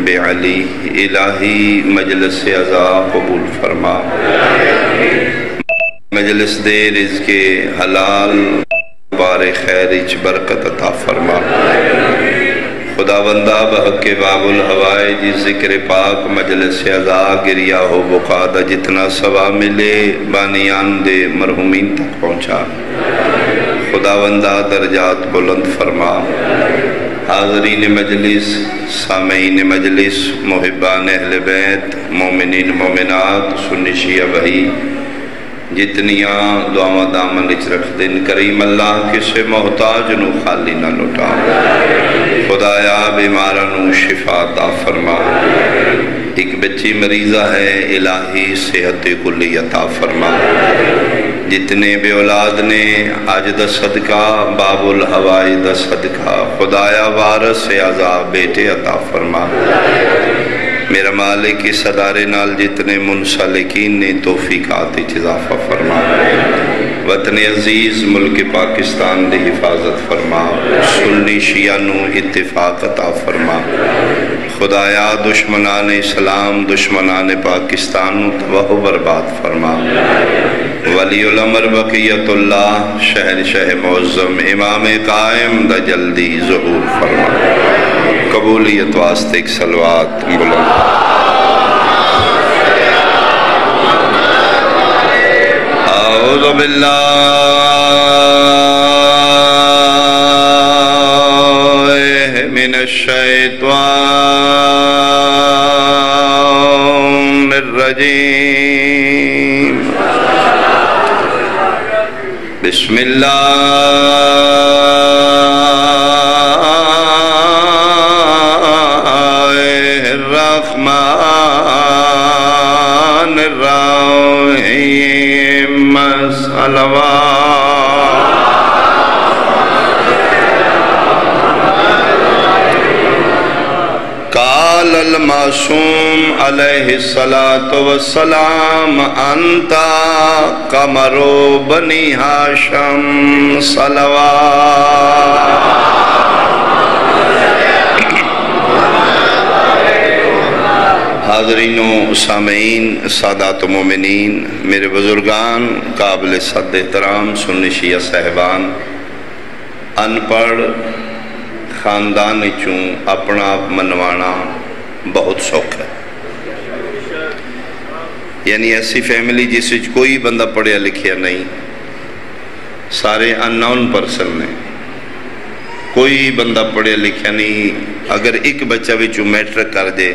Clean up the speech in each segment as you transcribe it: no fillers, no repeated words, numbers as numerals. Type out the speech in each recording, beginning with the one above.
بعلی الہی مجلس عزا قبول فرما، مجلس دے رزق حلال بار خیرچ برکت عطا فرما۔ خداوندہ بحق باب الحوائج ذکر پاک مجلس عزا گریہ ہو بقادہ جتنا ثواب ملے بانیان دے مرحومین تک پہنچا۔ خداوندہ درجات بلند فرما۔ حاضرین مجلس، سامعین مجلس، محبان اہل بیت، مومنین مومنات، سنی شیعہ بھائی جتنیاں دعا دامن اچ رکھ دن، کریم اللہ کسے محتاج نو خالی نہ لٹا، خدایا بیمارہ نو شفا عطا فرما۔ ایک بچی مریضہ ہے، الہی صحت کلی عطا فرما۔ جتنے بے اولاد نے آج دا صدقہ باب الحوائی دا صدقہ، خدایا وارث عذاب بیٹے عطا فرما۔ میرا مالک اس ادارے نال جتنے منسلکین نے توفیقات اضافہ فرما۔ وطن عزیز ملک پاکستان دی حفاظت فرما، سنی شیعہ نو اتفاق عطا فرما۔ خدایا دشمنان اسلام، دشمنان پاکستان نو تباہ و برباد فرما۔ ولی الامر بقیت اللہ شہنشاہ معظم امام قائم دا جلدی ظہور فرما۔ قبولیت واسطے ایک صلوات بلند۔ اعوذ باللہ من الشیطان الرجیم، بسم اللہ قال المعصوم علیہ السلام انتا قمر بنی ہاشم صلوات۔ حاضرین و سامعین، سادات و مومنین، میرے بزرگان، قابل صد احترام سنی شیعہ صاحبان، ان پڑھ خاندان چوں اپنا آپ منوانا بہت سوکھ ہے۔ یعنی ایسی فیملی جس وچ کوئی بندہ پڑھیا لکھیا نہیں، سارے ان نون پرسن نے، کوئی بندہ پڑھیا لکھیا نہیں۔ اگر ایک بچہ وچوں میٹرک کر دے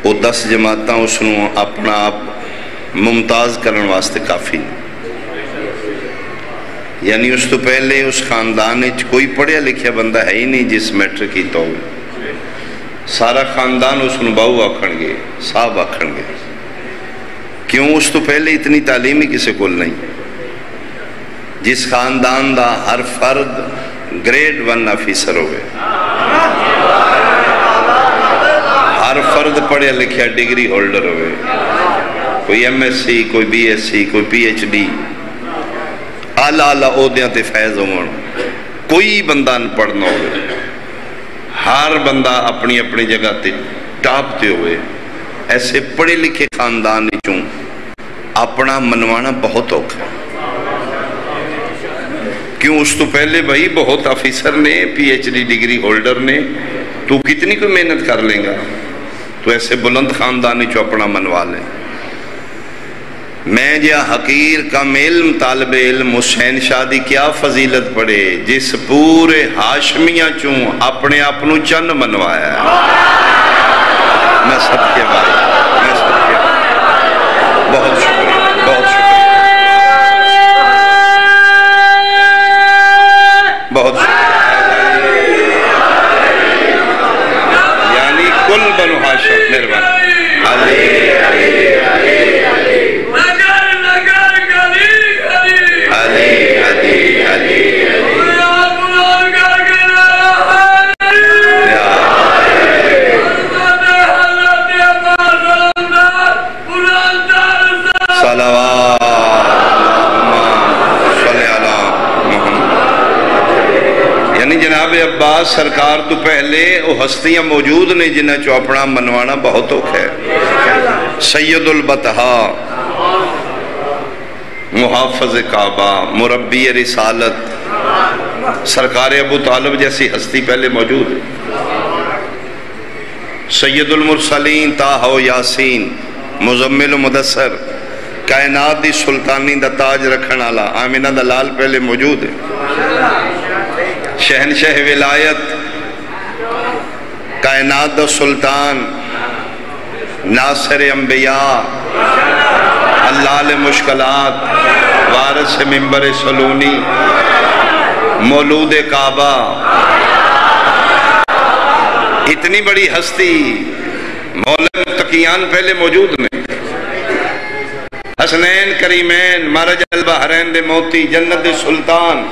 وہ 10 جماعتاں اس نو اپنا آپ ممتاز کرن واسطے کافی نہیں۔ یعنی اس تو پہلے اس خاندان کوئی پڑھیا لکھیا بندہ ہے ہی نہیں جس میٹرک کی تو سارا خاندان اس نو باؤ آکھن گے، صاحب آکھن گے۔ کیوں؟ اس تو پہلے اتنی تعلیم ہی کسی کول نہیں۔ جس خاندان دا ہر فرد گریڈ 1 آفیسر ہوئے، ہر فرد پڑھیا لکھیا ڈگری ہولڈر ہوئے، کوئی ایم ایس سی، کوئی بی ایس سی، کوئی پی ایچ ڈی، اعلیٰ اعلیٰ عہدیاں تے فیض ہون، کوئی بندہ نہ پڑھنا ہوئے، ہر بندہ اپنی اپنی جگہ تے ٹاپ تے ہوئے۔ ایسے پڑھے لکھے خاندان چوں اپنا منوانا بہت اوکھا۔ کیوں؟ اس تو پہلے بھائی بہت آفیسر نے، P H D degree holder نے، تو کتنی کوئی محنت کر لیں گا؟ تو ایسے بلند خاندانی چو اپنا منوا لیں۔ میں جا حقیر کم علم طالب علم حسین شادی کیا فضیلت پڑے جس پورے ہاشمیاں چوں اپنے اپنوں چند منوایا ہے۔ میں سب کے بھائی، میں سب کے بھائی، بہت شکریہ، بہت شکریہ، بہت شکریہ۔ یعنی کل بنو ہاشم مہربان علی جناب عباس سرکار تو پہلے وہ ہستیاں موجود نے جنہیں چو اپنا منوانا بہت اوکھ ہے. سید البتہا، محافظ کعبہ، مربی رسالت، سرکار ابو طالب جیسی ہستی پہلے موجود ہے. سید المرسلین، طٰہٰ و یاسین، مزمل و مدثر، کائنات دی سلطانی دا تاج رکھن والا آمینہ دا لال پہلے موجود ہے. شہنشاہ ولایت، کائنات دا سلطان، ناصر انبیاء، حلال مشکلات، وارث منبر سلونی، مولود کعبہ، اتنی بڑی ہستی مولا متقیان پہلے موجود میں. حسنین کریمین، مرج البحرین دے موتی، جنت دے سلطان،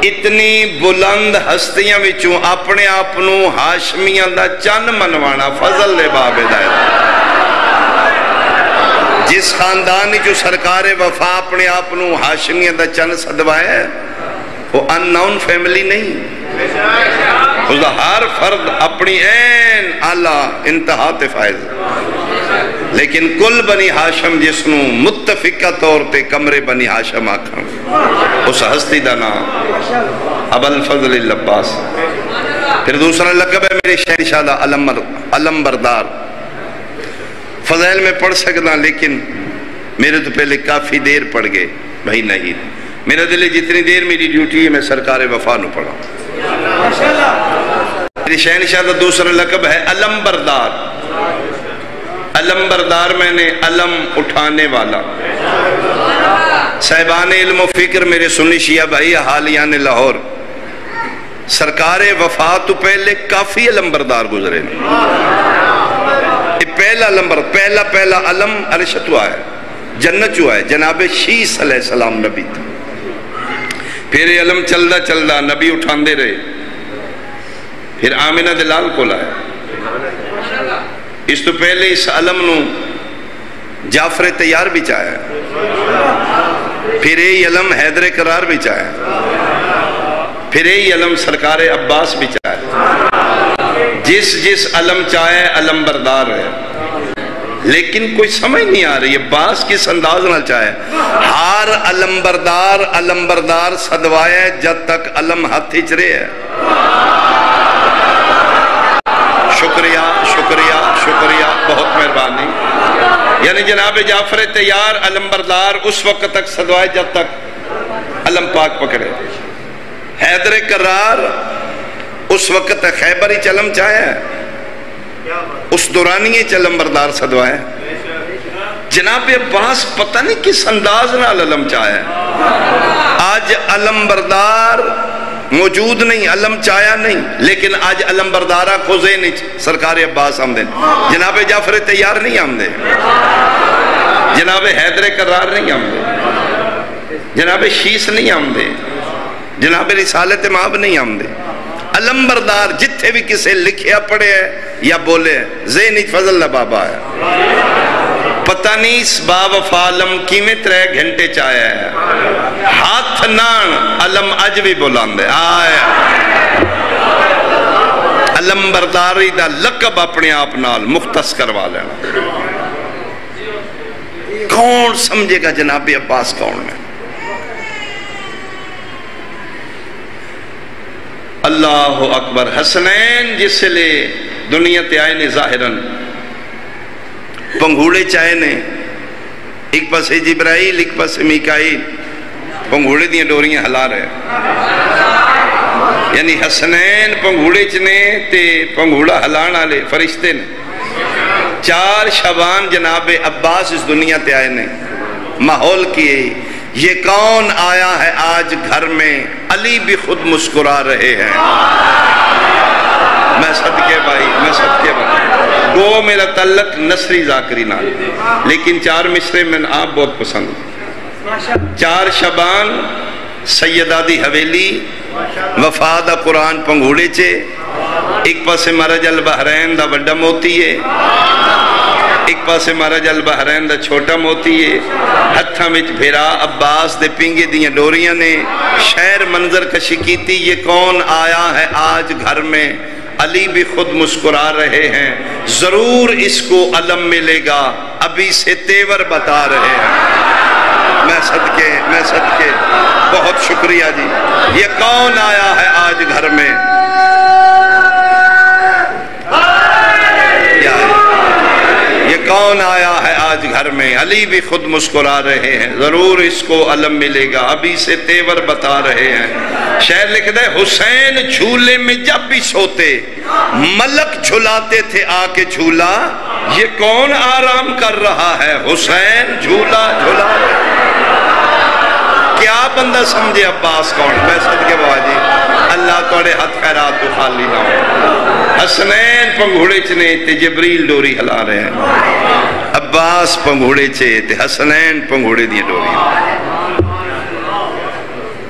اتنی بلند ہستیاں وچوں اپنے آپنوں ہاشمیاں دا چن منوانا فضل دے باب ہدایت. جس خاندانی جو سرکار وفا اپنے آپنوں ہاشمیاں دا چن صدوائے وہ ان نون فیملی نہیں. اس دا ہر فرد اپنی این اعلیٰ انتہا تے فائز، لیکن کل بنی ہاشم جسنو متفقہ طور تے کمرے بنی ہاشم آکھاں. اس ہستی دا نام ابو الفضل العباس. پھر دوسرا لقب ہے میرے شہنشاہ دا علم بردار. فضائل میں پڑھ سکنا لیکن میرے تو پہلے کافی دیر پڑھ گئے بھائی. نہیں، میرا دل جتنی دیر میری ڈیوٹی ہے میں سرکار وفا نو پڑھا. میرے شہنشاہ دا دوسرا لقب ہے علم بردار. علم بردار میں نے علم اٹھانے والا. صاحبان علم و فکر میرے سنی شیعہ بھائی حالیان لاہور، سرکار وفا تو پہلے کافی علم بردار گزرے. پہلا علم پہلا علم عرشت ہوا ہے، جنت ہوا ہے، جناب شیس علیہ السلام نبی تھا. پھر یہ علم چلدا نبی اٹھاندے رہے. پھر آمینہ دلال کو لائے. اس تو پہلے اس علم نو جعفر تیار بھی چاہے. پھر یہ علم حیدر قرار بھی چاہے. پھر یہ علم سرکار عباس بھی چاہے. جس علم چاہے علم بردار ہے. لیکن کوئی سمجھ نہیں آ رہی ہے باس کس انداز نہ چاہے. ہر علم بردار صدوائے جب تک علم ہاتھ ہچ رہے ہے. شکریہ بہت مہربانی. یعنی جناب جعفر تیار علم بردار اس وقت تک صدوائے جب تک علم پاک پکڑے. حیدر قرار اس وقت تک خیبری چلم چاہے، اس دورانی چلم بردار صدوائے. جناب عباس پتہ نہیں کس انداز نہ علم چاہے. آج علم بردار موجود نہیں، علم چایا نہیں، لیکن آج علم بردارہ کھوزے نہیں. سرکار عباس آمدے، جناب جعفر تیار نہیں آمدے، جناب حیدر قرار نہیں آمدے، جناب شیس نہیں آمدے، جناب رسالت مآب نہیں آمدے. علم بردار جتھے بھی کسے لکھیا پڑے ہے یا بولے ذہنی فضل اللہ بابا ہے. پتہ نہیں اس با وفا علم کیمیں 3 گھنٹے چاہیا ہے. ہاتھ نان علم اج بھی بولاندے آئے. علم برداری دا لقب اپنے آپ نال مختص کروا لینا. کون سمجھے گا جناب عباس کون ہے؟ اللہ اکبر. حسنین جس لے دنیا تے آئے نے ظاہراً پنگھوڑے چاہے نے. ایک پاسے جبرائیل ایک پاسے میکائیل پنگھوڑے دیاں ڈوریاں ہلا رہے. یعنی حسنین پنگھوڑے چنے تے پنگھوڑا ہلانا لے فرشتے نے. 4 شعبان جناب عباس اس دنیا تے آئے نے. ماحول کیے یہ کون آیا ہے آج گھر میں، علی بھی خود مسکرا رہے ہیں. میں صدقے بھائی. دو میرا تعلق نصری ذاکری نال، لیکن 4 مصرے میں آپ بہت پسند. 4 شعبان سیدہ دی حویلی، وفا دا قرآن پنگھوڑے چے، ایک پاسے مرج البحرین دا وڈا موتی ہے، ایک پاسے مہاراج البحرین دا چھوٹا موتی ہے، ہتھاں وچ بھیرا عباس دے پنگے دیاں ڈوریاں نے، شہر منظر کشی کیتی، یہ کون آیا ہے آج گھر میں؟ علی بھی خود مسکرا رہے ہیں، ضرور اس کو علم ملے گا، ابھی سے تیور بتا رہے ہیں۔ میں صدقے بہت شکریہ جی۔ یہ کون آیا ہے آج گھر میں؟ یہ کون آیا ہے آج گھر میں؟ علی بھی خود مسکرا رہے ہیں، ضرور اس کو علم ملے گا، ابھی سے تیور بتا رہے ہیں۔ شعر لکھ دے، حسین جھولے میں جب بھی سوتے، ملک جھلاتے تھے آ کے جھولا، یہ کون آرام کر رہا ہے؟ حسین جھولا جھولا۔ کیا بندہ سمجھے عباس کون؟ میں صدقے بابا جی، اللہ توڑے ہاتھ خیرات تو خالی نہ ہو۔ حسنین پنگھوڑے چنے تے جبریل ڈوری ہلا رہے ہیں، عباس پنگھوڑے چے تے حسنین پنگھوڑے دی ڈوری۔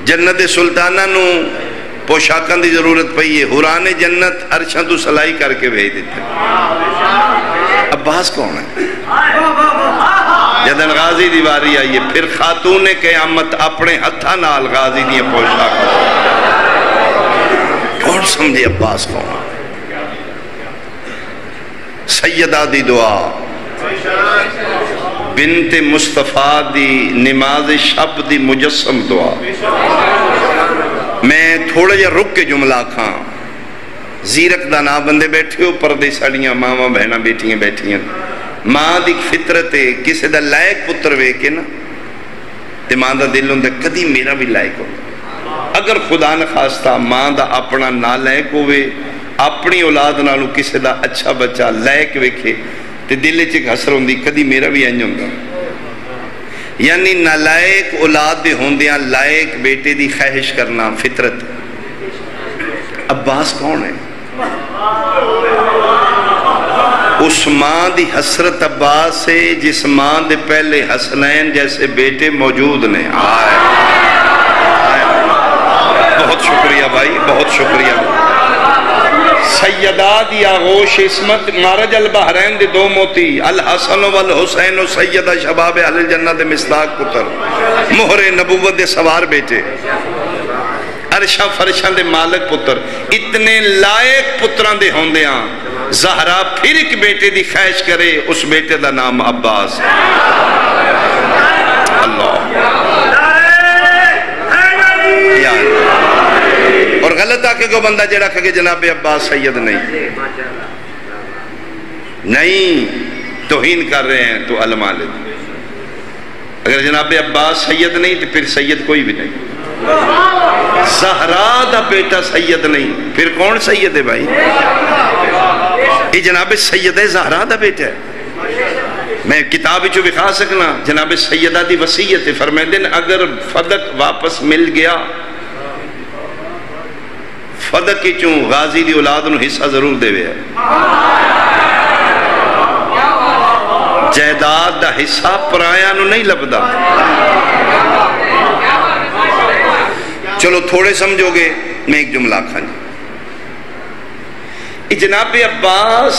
جنت سلطانہ نو پوشاکاں دی ضرورت پئی ہے، حوران جنت عرشاں تو سلائی کر کے بھیج دیتے۔ عباس کون ہے؟ جدن غازی دیواری آئیے، پھر خاتون قیامت اپنے ہتھاں نال غازی دی پوشاک۔ کون سمجھے عباس کون؟ سیدہ دی دعا، بنت مصطفیٰ دی نماز شب دی مجسم دعا۔ میں تھوڑا جا رک کے جملہ کھاں، زیرک دا نا بندے بیٹھے ہو، پردے ساڑیاں ماں بہناں بیٹھیاں بیٹھیاں، ماں دی فطرت ہے کسے دا لائق پتر وے کے نا تے ماں دا دل ہوندے کدی میرا بھی لائق ہو۔ اگر خدا نہ خواستہ ماں دا اپنا نا لائق ہوئے، اپنی اولاد نالوں کسے دا اچھا بچہ لائق ویکھے تے دل چ حسر ہوندی کدی میرا بھی انج ہوندا۔ یعنی نالائق اولاد دے ہوندیاں لائق بیٹے دی خواہش کرنا فطرت۔ عباس کون ہے؟ اس ماں دی حسرت عباس سے جس ماں دے پہلے حسنین جیسے بیٹے موجود نے۔ آئے بہت شکریہ بھائی، بہت شکریہ۔ سیدہ دی آغوش عصمت، مہاراج البحرین دے دو موتی، الحسن والحسین و سیدہ شباب اہل الجنہ دے مصداق پتر، مہر نبوت دے سوار بیٹے، عرشہ فرشاں دے مالک پتر، اتنے لائق پتران دے ہوندیاں زہرا پھر ایک بیٹے دی خواہش کرے، اس بیٹے دا نام عباس۔ اللہ اور غلط آکے کو بندہ جڑا کہ جناب عباس سید نہیں توہین کر رہے ہیں تو علماء لے۔ اگر جناب عباس سید نہیں تو پھر سید کوئی بھی نہیں۔ زہرا دا بیٹا سید نہیں، پھر کون سید ہے بھائی؟ یہ جناب سید زہرا دا بیٹا ہے۔ میں کتاب چو بکھا سکنا، جناب سیدہ دی وصیت فرمائے دن اگر فدق واپس مل گیا، فدق کی چون غازی دی اولاد نو حصہ ضرور دے وے ہے، جائیداد دا حصہ پرایا نو نہیں لبدا۔ چلو تھوڑے سمجھو گے، میں ایک جملہ کھاں جی۔ جناب عباس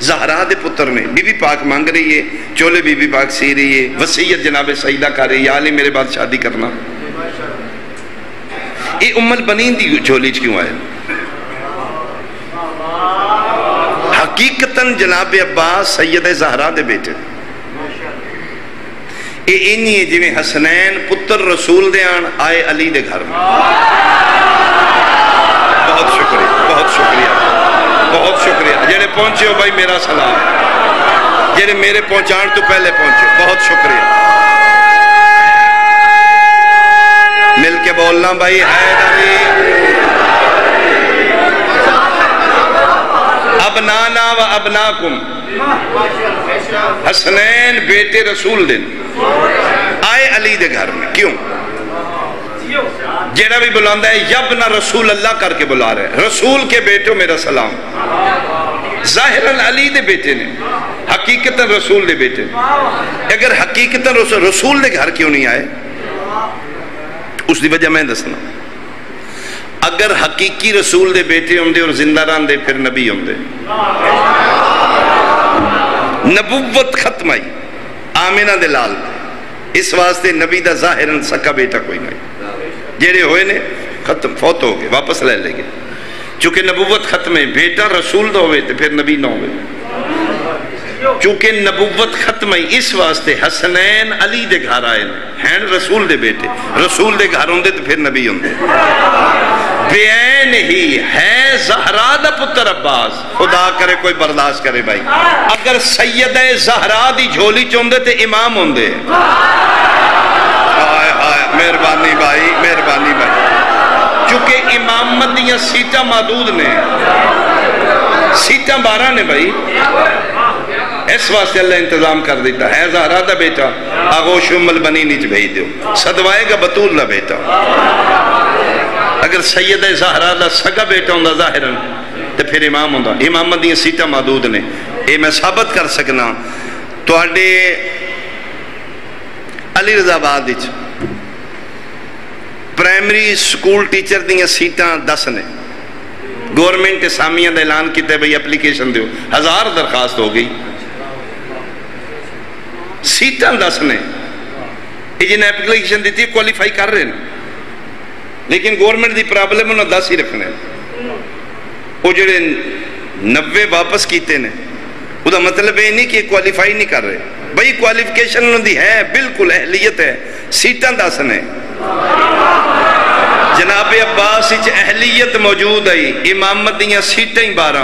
زہرا دے پتر نے، بی بی پاک مانگ رہی ہے، چولے بی بی پاک سی رہی ہے، وصیت جناب سیدہ کر رہی ہے، یا علی میرے بعد شادی کرنا۔ یہ ام البنین دی چولی کیوں آئے؟ حقیقتاً جناب عباس سید زہرا دے بیٹے، یہ انہی ہے جی میں حسنین پتر رسول دے آن آئے علی دے گھر میں۔ بہت شکریہ، بہت شکریہ، بہت شکریہ۔ جنہیں پہنچے ہو بھائی میرا سلام، جنہیں میرے پہنچان تو پہلے پہنچے، بہت شکریہ۔ مل کے بولنا بھائی، حیدری ابنانا و ابناکم، حسنین بیٹے رسول دن آئے علی دے گھر میں۔ کیوں؟ جیڑا بھی بلاندہ ہے یبنا رسول اللہ کر کے بلا رہے ہیں، رسول کے بیٹوں میرا سلام۔ ظاہراً علی دے بیٹے نے، حقیقتاً رسول دے بیٹے نے۔ اگر حقیقتاً رسول دے گھر کیوں نہیں آئے؟ اس دی وجہ میں دسنا، اگر حقیقی رسول دے بیٹے ہوں دے اور زندہ رہن دے پھر نبی ہوں دے۔ نبوت ختم آئی آمینہ دے لال اس واسطے نبی دا ظاہراً سکا بیٹا کوئی نہیں جیڑے ہوئے نے ختم فوت ہو گئے واپس لے لے گئے چونکہ نبوت ختم ہے بیٹا رسول دا ہوئے تو پھر نبی نہ ہوئے چونکہ نبوت ختم ہے اس واسطے حسنین علی دے گھر آئے ہیں رسول دے بیٹے رسول دے گھر ہوندے تو پھر نبی ہوندے بین ہی ہے زہرا دا پتر عباس خدا کرے کوئی برداشت کرے بھائی اگر سیدہ زہرا دی جھولی چوندے تے امام ہوندے آئے آئے مہربانی بھائی مہربانی بھائی چونکہ امامت دیاں سیٹاں محدود نے سیٹاں 12 نے بھائی اس واسطے اللہ انتظام کر دیتا ہے زہرا دا بیٹا آغوش البنی نیچ بھیج دیو صدوائے گا بطول دا بیٹا اگر سیدہ زہرا دا سگا بیٹا ہوندہ ظاہراً تو پھر امام ہوندہ امامت دیاں سیٹاں محدود نے اے میں ثابت کر سکنا تو آڈے علی رضا آباد پرائمری سکول ٹیچر دیاں سیٹاں 10 نے گورنمنٹ اسلامیہ دا اعلان کیتے ہیں بھئی اپلیکیشن دیو 1000 درخواست ہو گئی سیٹاں 10 نے یہ جنہیں اپلیکیشن دیتی ہے کوالیفائی کر رہے ہیں لیکن گورنمنٹ دی پرابلم انہوں 10 ہی رکھنے وہ جڑے 90 واپس کیتے ہیں وہ دا مطلب ہے نہیں کہ کوالیفائی نہیں کر رہے بھئی کوالیفیکیشن انہوں دی ہے بالکل اہلیت ہے سیٹاں 10 نے جناب عباس اچھ اہلیت موجود ہے امامت دیاں سیٹیں 12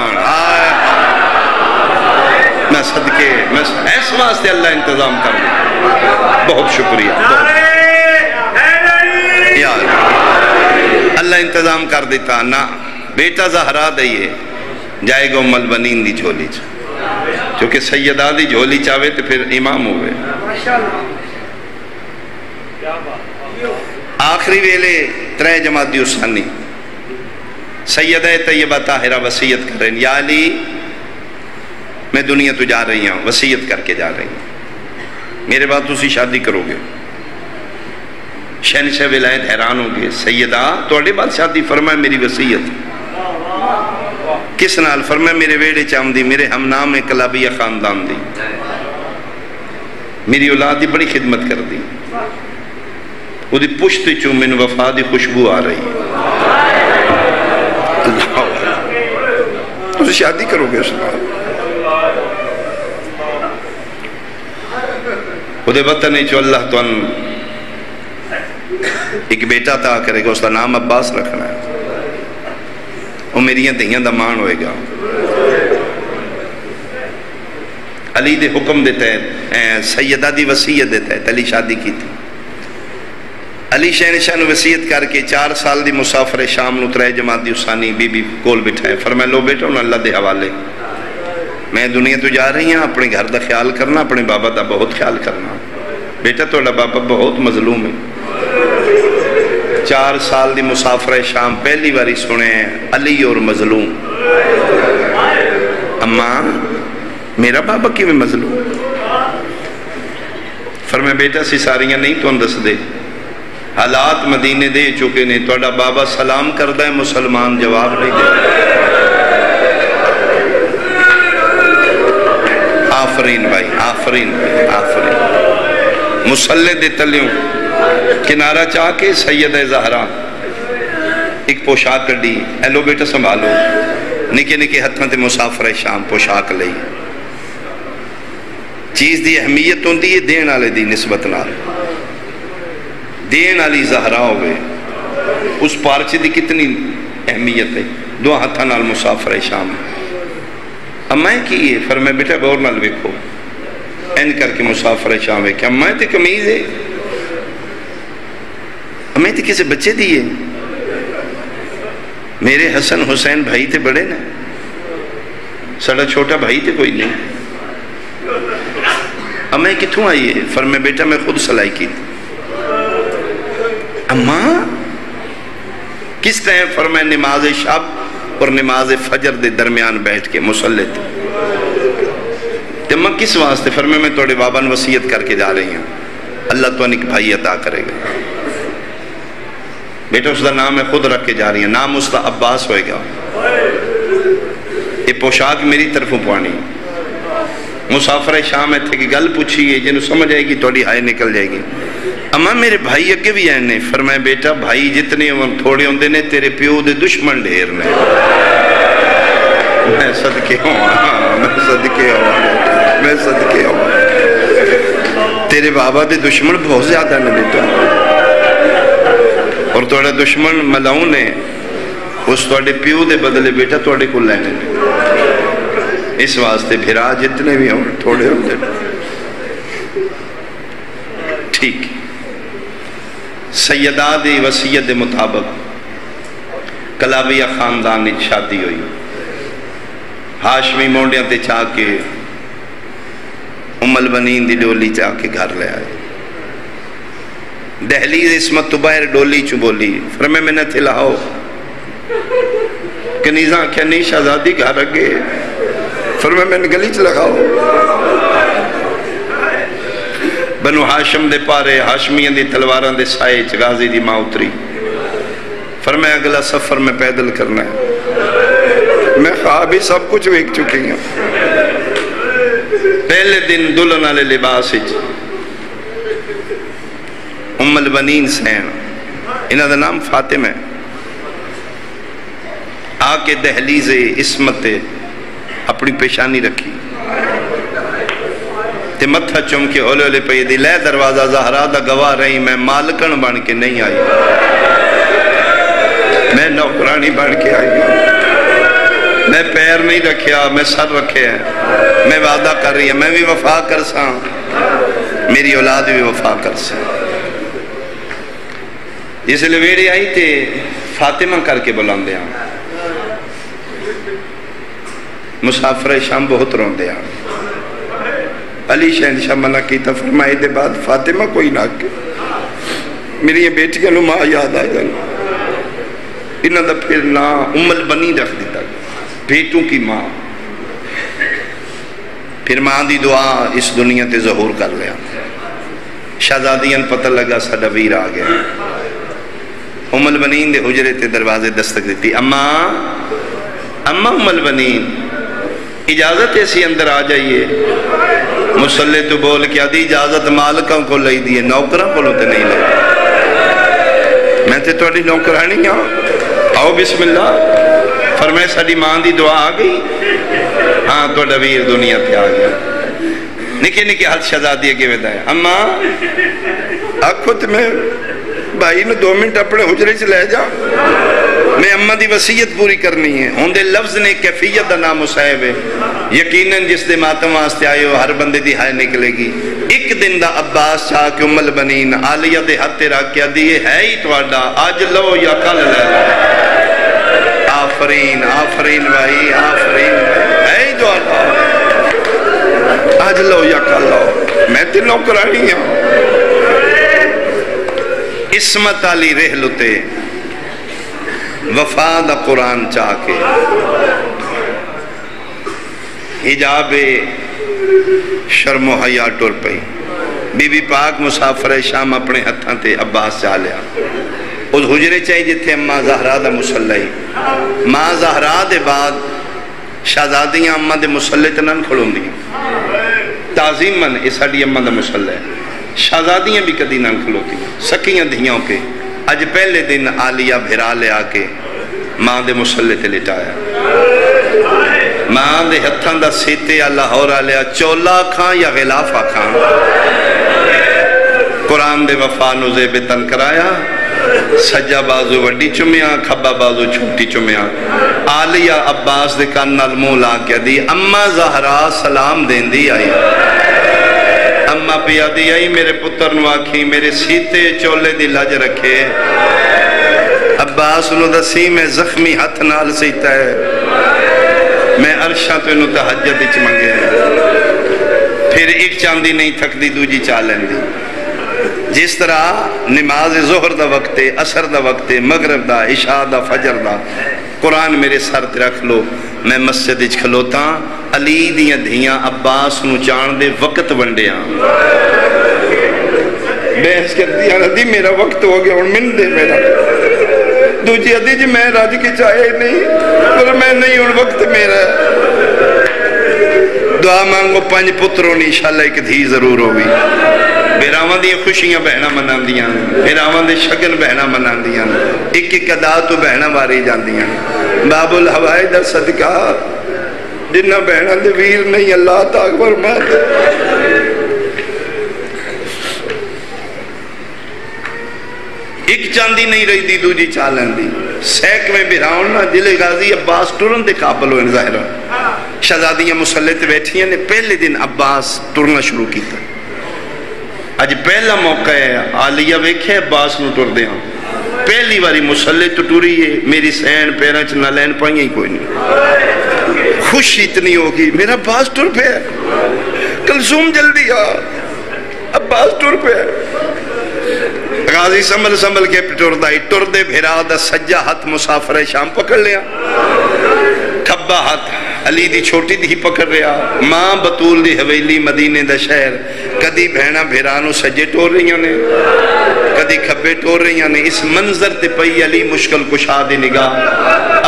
میں صدقے اس واسطے اللہ انتظام کر دیں بہت شکریہ اللہ انتظام کر دیتا نا بیٹا زہرا دئیے جائے گا ام البنین دی جھولی چونکہ سیدہ دی جھولی چاہوے تو پھر امام ہوئے آخری ویلے 3 جماعت دیوسانی سیدہ طیبہ طاہرہ وصیت کر رہے ہیں یا علی میں دنیا تو جا رہی ہوں وصیت کر کے جا رہی ہوں میرے بعد تسی شادی کرو گے شہنشاہ ولایت حیران ہو گئے سیدہ توڑے بعد شادی فرمائے میری وصیت کس نال فرمائے میرے ویڑے چام دی میرے ہم نام کلابیہ خاندان دی میری اولاد دی بڑی خدمت کر دی وہ دی پشت چوں من وفا دی خوشبو آ رہی تو شادی کرو گے اس نال وہ دے وطن چو اللہ تو ان ایک بیٹا تھا کرے گا اس کا نام عباس رکھنا ہے وہ میریاں دہیاں دمان ہوئے گا علی دے حکم دیتا ہے سیدہ دی وصیت دیتا ہے علی شادی کی تھی علی شہنشاہ نے وصیت کر کے 4 سال دی مسافر شام نو 3 جماعت دیوسانی بی بی کول بٹھائے فرمائے لو بیٹا انہوں اللہ دے حوالے میں دنیا تو جا رہی ہوں اپنے گھر دا خیال کرنا اپنے بابا دا بہت خیال کرنا بیٹا تو اللہ بابا بہت مظلوم ہے 4 سال دی مسافر شام پہلی باری سنے علی اور مظلوم اماں میرا بابا کی میں مظلوم فرمائے بیٹا سی ساریاں نہیں تو اندس دے حالات مدینے دے چکے نے توڑا بابا سلام کردہ ہے مسلمان جواب نہیں دے آفرین بھائی آفرین بھائی آفرین مسلح دے تلیوں کنارہ چاہ کے سیدہ زہرا ایک پوشاک کر دی اے لو بیٹا سنبھالو نکے نکے ہتھاں تے مسافر شام پوشاک لئی چیز دی اہمیت ہوندی ہے دین آلے دی نسبت نال دین علی زہرا ہوئے اس پارچے دی کتنی اہمیت ہے 2 ہتھاں نال مسافر شام امائیں کی ہے فرمائے بیٹا غور نال ویکھو این کر کے مسافر شام ہے کہ امائیں تے کمیز ہے امائیں تے کسے بچے دیئے میرے حسن حسین بھائی تے بڑے نا سڑا چھوٹا بھائی تے کوئی نہیں امائیں کتھوں آئیے فرمائے بیٹا میں خود سلائی کی تھی اماں کس طرح فرمائے نماز شب اور نماز فجر دے درمیان بیٹھ کے مسلط تمہ کس واسطے فرمائے میں توڑے بابا نے وصیت کر کے جا رہی ہوں اللہ تو انک بھائی عطا کرے گا بیٹا اس دا نام ہے خود رکھ کے جا رہی ہیں نام اس دا عباس ہوئے گا یہ پوشاک میری طرف پوانی مسافر شام اتنے کی گل پوچھیے جنہوں سمجھ آئے گی تھوڑی ہائے نکل جائے گی. اما میرے بھائی اگے بھی آئے نے. فرمایا بیٹا بھائی جتنے تھوڑے ہوندے نے تیرے پیو دے دشمن ڈھیر نے. میں صدقے ہوا میں صدقے ہوا تیرے بابا دے دشمن بہت زیادہ نے بیٹا. اور توڑا دشمن ملاؤں نے اس توڑے پیو دے بدلے بیٹا توڑے کو لینے نے. اس واسطے بھرا جتنے بھی ہوں تھوڑے ہوندے ٹھیک. سیدہ دی وصیت دے مطابق کلاویہ خاندان کی شادی ہوئی. ہاشمی مونڈیاں تے چاہ کے ام البنین دی ڈولی چاہ کے گھر لے آئے. دہلیز عصمت تو باہر ڈولی چو بولی. فرمائے میں نہ تھے لاؤ کنیزاں کیا نہیں شہزادی گھر اگے. فرمائے میں نے گلی چ لگاؤ. بنو ہاشم دے پارے ہاشمیاں دی تلواراں دے سائے غازی دی ماں اتری. فرمایا اگلا سفر میں پیدل کرنا ہے. میں خواب ہی سب کچھ ویک چکی ہوں. پہلے دن دلہن والے لباس ام البنین سین انہاں دا نام فاطمہ ہے. آ کے دہلیز عصمت اپنی پیشانی رکھی تے متھا چم کے اولے اولے پہ دی. لے دروازہ زہرا دا گواہ رہی میں مالکن بن کے نہیں آئی. میں نوکرانی بن کے آئی ہوں. میں پیر نہیں رکھیا میں سر رکھے ہیں. میں وعدہ کر رہی ہے میں بھی وفا کر ساں میری اولاد بھی وفا کر ساں. جس لویڑی آئی تے فاطمہ کر کے بلان دیا. مسافر شام بہت رون دیا. علی شہنشاہ منع کی تا فرمائے دے بعد فاطمہ کوئی نہ کہ میری یہ بیٹی کا ماں یاد آ جائے. انہاں دا پھر نا ام البنین رکھ دیتا بیٹوں کی ماں. پھر ماں دی دعا اس دنیا تے ظہور کر لیا. شہزادیاں پتہ لگا ساڈا ویر آ گیا. ام البنین دے حجرے تے دروازے دستک دیتی. اما ام البنین اجازت ایسی اندر آ جائیے. مسلح تو بول کیا دی اجازت مالکوں کو لئی دیئے نوکروں کو لوتے نہیں لئی. میں تے توڑی نوکرانی ہوں. آؤ بسم اللہ. فرمائے ساڑی ماں دی دعا آ گئی. ہاں تو ویر دنیا پہ آ گیا. نکے نکے حد شہزادی اگے ویدہ ہے. اما آکھو تمہیں بھائی نے 2 منٹ اپنے حجرے سے لے جا. میں اماں دی وصیت پوری کرنی ہے. ہوندے لفظ نے کیفیت دا نام صاحب ہے. یقیناً جس دے ماتم واسطے آئے ہو ہر بندے دی ہائے نکلے گی. ایک دن دا عباس چاہ کے ام البنین عالیہ دے ہاتھ رکھ کے دیئے ہے ہی تواڈا آج لو یا کل لے لو. آفرین آفرین بھائی آفرین ہے ہی تواڈا آج لو یا کل لو. میں تے نوکرانی ہوں. عصمت علی رحلتے وفا دا قرآن چاہ کے حجاب شرم و حیا ٹر پئی. بی بی پاک مسافر شام اپنے ہتھاں تے عباس چاہ لیا. اس حجرے چاہیے جتھے اماں زہرا دا مسلح. ماں زہرا دے بعد شہزادیاں اماں دے مسلح تے نن کھڑوں دی. تعظیماً اس ساڑی اماں دا مسلح. شہزادیاں بھی کدی نن کھلوتی. سکیاں دھیاں کے اج پہلے دن عالیہ بھرا لے آکے ماں دے مسلح تے لٹایا. ماں دے ہتھاں دا سیتے اللہ اور آلیا چولا کھاں یا غلافہ کھاں. قرآن دے وفا نوزے بتن کرایا. سجا بازو وڈی چمیاں کھبا بازو چھوٹی چمیاں. عالیہ عباس دے کان نال منہ لا کے دی اماں زہرا سلام دین دی آئی. اماں پیا دی آئی میرے پتر نو آکھی میرے سیتے چولے دی لج رکھے. عباس نو دسی میں زخمی ہاتھ نال سیتا ہے. میں عرشاں تو انہوں تحجد اچ منگے ہیں. پھر ایک چاندی نہیں تھک دی دوجی چال لیں دی. جس طرح نماز ظہر دا وقت عصر دا وقت مغرب دا عشاء دا فجر دا قرآن میرے سر تے رکھ لو. میں مسجد اچ کھلوتا علی دیاں دھیاں عباس نو چان دے وقت ونڈیاں. بحث کر دیا ندی میرا وقت ہو گیا اور من دے میرا. دوجی ادھی جی میں راج کی چاہے نہیں پر میں نہیں ان وقت میرا. دعا مانگو 5 پتروں نہیں انشاءاللہ ایک دھی ضرور ہوگی بیراواں دی خوشیاں بہنا مناندیاں بیراواں دے شگن بہنا مناندیاں ایک ایک ادا تو بہنا ماری جاندیاں باب الہوائی دا صدقہ جنہ بہنا دے ویر نہیں اللہ تاک فرما دے ایک چاندی نہیں رہی دی دوجی چالن دی سیک میں بیراؤن نا دل غازی عباس ٹرن دے قابل ہوئے ظاہرہ شہزادیاں مسلط بیٹھیاں نے پہلے دن عباس ٹرنا شروع کیتا اج پہلا موقع ہے آلیہ ویکھے عباس نو ٹر دے ہاں پہلی باری مسلط ٹوری ہے میری سین پیرنچ نہ لین پائیں ہی کوئی نہیں خوشی اتنی ہوگی میرا عباس ٹر پہ ہے کلثوم جلدی آ عباس ٹر پہ ہے غازی سنبھل کے ٹر دے بھیرا دا سجا ہاتھ مسافر شام پکڑ لیا کھبا ہاتھ علی دی چھوٹی دی پکڑ رہا ماں بطول دی حویلی مدینے دا شہر کدی بہنا بھیرانو سجے ٹور رہی نے کدی کھبے ٹور رہی نے اس منظر تے پئی علی مشکل کشا دی نگاہ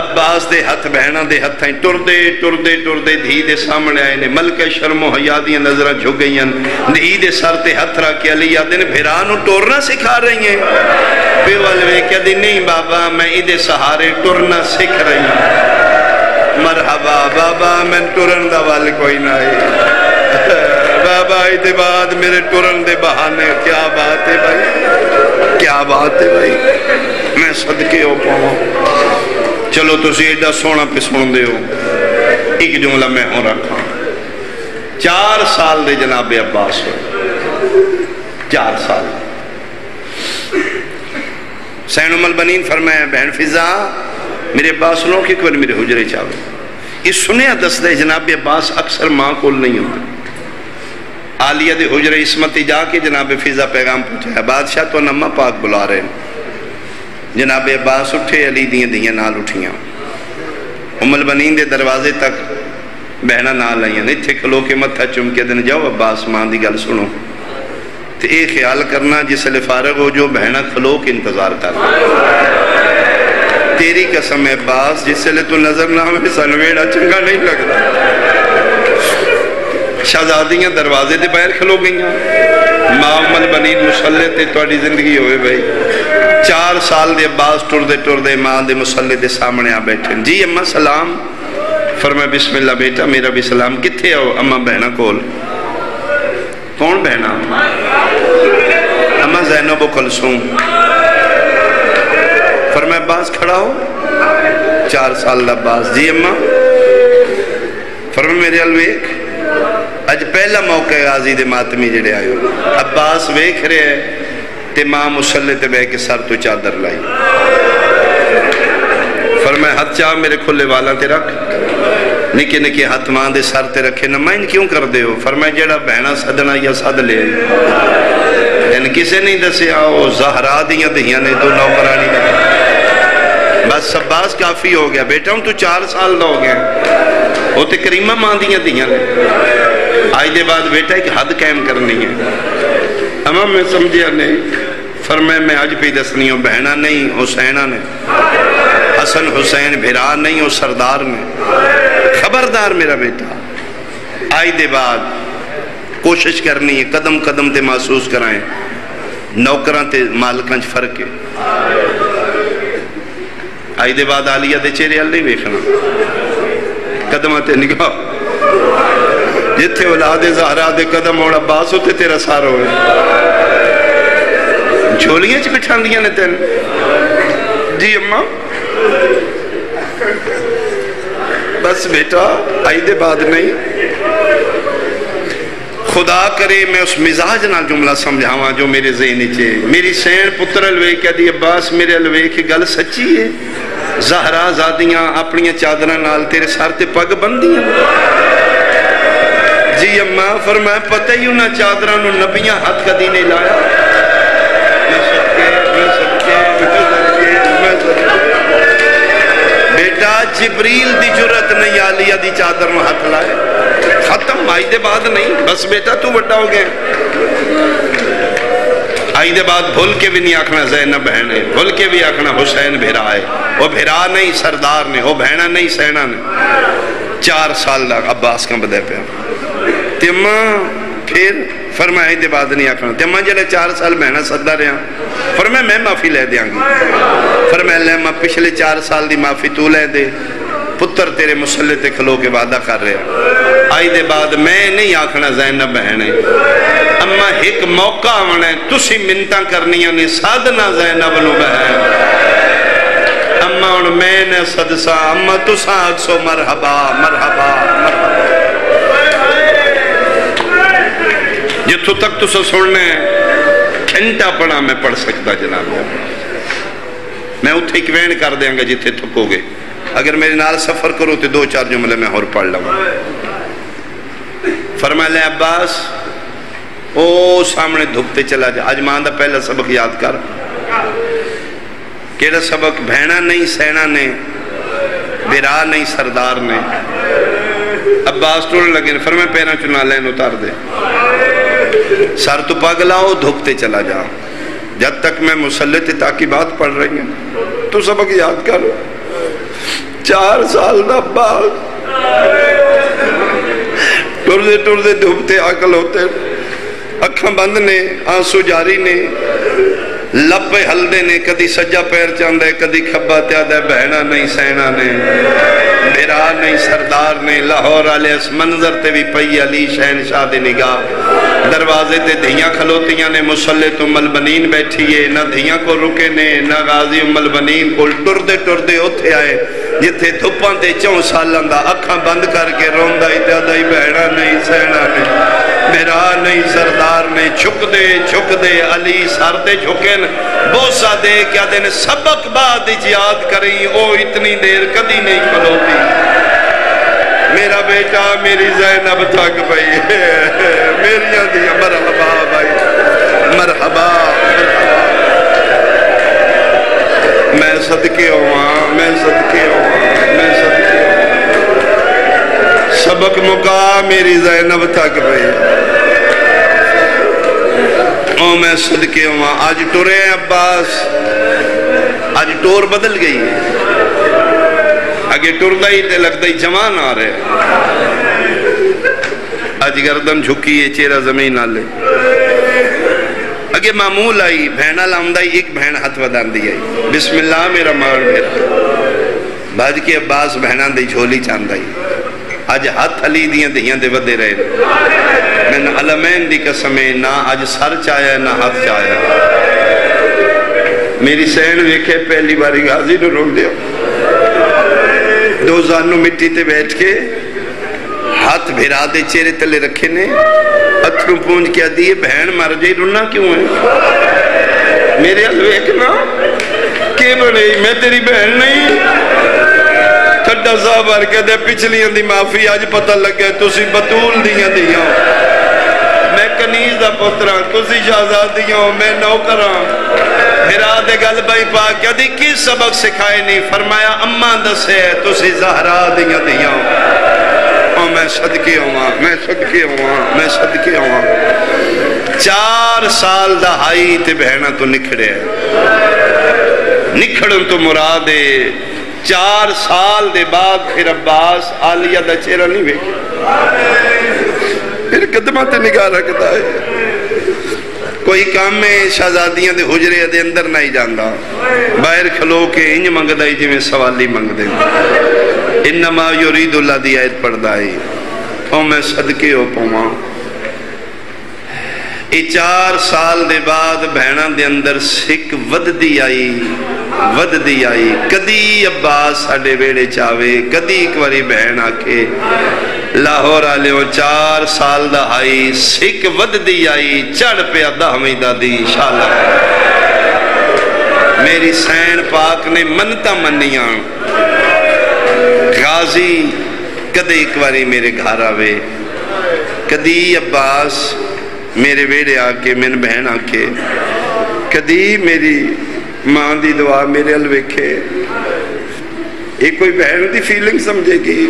عباس دے ہاتھ بہنا دے ہاتھ ٹر دے دھی دے سامنے آئے نے ملکہ شرم و حیا دی نظرہ جھک گئیں دھی دے سر تے ہاتھ رکھ کے علی آدھے نے بھیرانو ٹورنا سکھا رہی ہیں پہ والوے کہہ دی نہیں بابا میں ادھے سہارے ٹورنا سکھ رہی ہیں مرحبا بابا میں ٹورن دا وال کوئی نہ ہے بابا ادھے بعد میرے ٹورن دے بہانے کیا بات ہے بھائی کیا بات ہے بھائی میں صدقے ہو پاؤں چلو تو ایڈا سونا پہ سن دے ہو ایک جملہ میں ہوں رکھا 4 سال دے جناب عباس ہوئے 4 سال حسین ام البنین فرمایا بہن فضا میرے عباس لوگ ایک بار میرے حجرے چاہو اس سنیا دس دے جناب عباس اکثر ماں کول نہیں ہوتا آلیہ دے حجرے اسمتی جا کے جناب فضا پیغام پہنچایا بادشاہ تو نمہ پاک بلا رہے ہیں جناب عباس اٹھے علی دیاں نال اٹھیاں ام البنین دے دروازے تک بہنا نال آئیاں نہیں تھے کھلو کے متھا چم کے دن جاؤ عباس ماں دی گل سنو تو ایک خیال کرنا جس لئے فارغ ہو جو بہنا کھلو کے انتظار کرنا تیری قسم عباس جس لئے تو نظر نہ ہمیں سنویڑا چنگا نہیں لگتا شہزادیاں دروازے دے باہر کھلو گئیاں ماں ام البنین مسلط تے توڑی زندگی ہوئے بھائی 4 سال دے عباس ٹر دے ماں دے مسلط دے سامنے آ بیٹھے جی اماں سلام فرمائے بسم اللہ بیٹا میرا بھی سلام کتھے آؤ اماں بہنا کول کون بہنا اماں زینب و کلثوم فرمائے عباس کھڑا ہو 4 سال دا عباس جی اماں فرمائے میرے الویک اج پہلا موقع غازی دے ماتمی جڑے آئے ہو عباس ویکھ رہے ہیں تے ماں مسلط بے کے سر تو چادر لائی فرمائے ہاتھ چاہ میرے کھلے والا تے رکھ نکے نکے ہاتھ ماں دے سر تے رکھے نمائن کیوں کر دے ہو فرمائے جڑا بہنا صدنا یا صد لے ان کسے نہیں دسے آؤ زہرا دیاں دہیاں نے تو نوکرانی بس عباس کافی ہو گیا بیٹا ہوں تو 4 سال دا ہو گیا وہ تے کریمہ ماں دیاں دہیاں نے آج دے بعد بیٹا ایک حد قائم کرنی ہے اما میں سمجھیا نہیں فرمائے میں آج پہ دسنی ہوں بہنا نہیں حسینہ نے حسن حسین بھرا نہیں ہوں سردار نے خبردار میرا بیٹا آج دے بعد کوشش کرنی ہے قدم قدم تے محسوس کرائیں نوکران تے مالکانچ فرق ہے آج دے بعد آلیہ دے چہرے حل نہیں بیکھنا قدمہ تے نگاہ جتھے اولاد زہرا دے قدم اور عباس ہوتے تیرا سار ہوئے جھولیاں چھ بٹھان دیا نے تین جی اماں بس بیٹا آئی دے بعد نہیں خدا کرے میں اس مزاج نہ جملہ سمجھاواں جو میرے ذہنی چھے میری سین پتر الوے کہہ دی عباس میرے الوے کی گل سچی ہے زہرا زادیاں اپنی چادرہ نال تیرے سار تے پگ بندیاں جی اماں فرمایا پتہ ہی انہاں چادرہ نو نبیاں ہاتھ کا دینے لایا بیٹا جبریل دی جرت نہیں آلیہ دی چادر نو ہاتھ لائے ختم آئی دے بعد نہیں بس بیٹا تو بڑا ہو گئے آئی دے بعد بھول کے بھی نہیں آکھنا زینب بہن ہے بھول کے بھی آکھنا حسین بھیرا ہے وہ بھیرا نہیں سردار نے وہ بہنہ نہیں سینہ نے 4 سال لگ عباس کا بدے پہ تیمہ پھر فرمایا دے بعد نہیں آکھنا تیمہ جلے 4 سال بہنا صدہ رہا فرمایا میں معافی لے دیاں گی فرمایا لے میں پچھلے 4 سال دی معافی تو لے دے پتر تیرے مسلح تے کھلو کے وعدہ کر رہا آئی دے بعد میں نہیں آکھنا زینب بہنے اما ایک موقع آنے تسی منتاں کرنیاں نہیں سادنا زینب نو بہن اما ان میں نے صدسا اما تسا اکسو مرحبا مرحبا مرحبا جتو تک تسا سننے گھنٹا پڑھا میں پڑھ سکتا جناب میں اتھے ایک وین کر دیاں گا جتے تھکو گے اگر میرے نال سفر کرو تو 2-4 جملے میں اور پڑھ لوں فرمایا لے عباس او سامنے دھکتے چلا جا آج ماں دا پہلا سبق یاد کر کیڑا سبق بھینا نہیں سینہ نے برا نہیں سردار نے عباس ٹوڑنے لگے فرمایا پیرا چنا لین اتار دے سر تو پاگلاؤ دھکتے چلا جا جب تک میں مسلح تعقیبات پڑھ رہی ہوں تو سبق یاد کر 4 سال دا بعد ٹردے دھوپتے عقل ہوتے اکھاں بند نے آنسو جاری نے لب ہلدے نے کدی سجا پیر چاندے کدی کھبا تیادے بہنا نہیں سینہ نے بھرا نہیں سردار نے لاہور آلے اس منظر تے بھی پئی علی شہنشاہ دے نگاہ دروازے تے دھیاں کھلوتیاں نے مسلح ام البنین بیٹھیے نہ دھیاں کو رکے نے نہ غازی ام البنین کو ٹردے ہوتے آئے جتھے دھپاں تے 4 سالان دا اکھاں بند کر کے روندہ اتیادہ ہی بہنا نہیں سینہ نے میرا نہیں سردار نے چھک دے علی سر دے جھکن بوسا دے کیا دینے سبق بعد یاد کریں او اتنی دیر کدی نہیں کھلوتی میرا بیٹا میری زینب تھک بھئی میری دیا مرحبا بھائی مرحبا میں صدقے ہوا سبق مکا میری زینب تھک بھئی او میں صدقے ہوا آج ٹورے عباس آج ٹور بدل گئی آگے ٹردہ ہی تے لگتا ہی جوان آ رہے آج گردن جھکیے چیرہ زمین آلے آگے معمول آئی بہنہ لامدہ ہی ایک بہن ہاتھ ودان دی آئی بسم اللہ میرا مار میرا بھاج کے عباس بہنہ دی جھولی چاندہ ہی آج ہاتھ علی دیاں دیاں دے ودے رہے میں علمین دی قسمیں نہ آج سر چاہیا نہ ہاتھ چاہیا میری سین ویکھے پہلی باری غازی نو روک دیا 2 زانوں مٹی تے بیٹھ کے ہاتھ بھیرا دے چہرے تلے رکھے نے اتھروں پونج کیا دیئے بہن مر جائی رونا کیوں ہے میرے حل ویکھنا کہ بڑے میں تیری بہن نہیں تھڑا صاحب ہر کے دے پچھلیاں دی معافی آج پتہ لگ گئے تسی بطول دیاں دیاں میں کنیز دا پتران تسی شہزادیاں میں نوکران بھرا دے گل بائی پاک کیا دی کی سبق سکھائے نہیں فرمایا اماں دسے تسی زہرا دیاں دیاں اور میں صدقے ہوا 4 سال دا ہائی تے بہنہ تو نکھڑے نکھڑن تو مرادے 4 سال دے بعد پھر عباس آلیہ دا چہرہ نہیں بیٹھے پھر قدمہ تے نگاہ رکھتا ہے کوئی کام میں شہزادیاں دے حجرے دے اندر نہیں جاندہ باہر کھلو کے انج منگ دائی جی میں سوالی منگ دیں انما یرید اللہ دی آیت پڑھ دائی اور میں صدقے ہو پاؤں یہ 4 سال دے بعد بہنہ دے اندر سکھ ود دی آئی کدی عباس ساڑے ویڑے چاوے کدی ایک واری بہن آکے لاہور آلیوں 4 سال دا آئی سکھ ود دی آئی چڑھ پہ ادھا حمیدہ دی انشاءاللہ میری سین پاک نے منتا منیاں غازی کدی ایک واری میرے گھر آوے کدی عباس میرے ویڑے آکے میں بہن آکے کدی میری ماں دی دعا میرے الویکھے ایک کوئی بہن دی فیلنگ سمجھے گی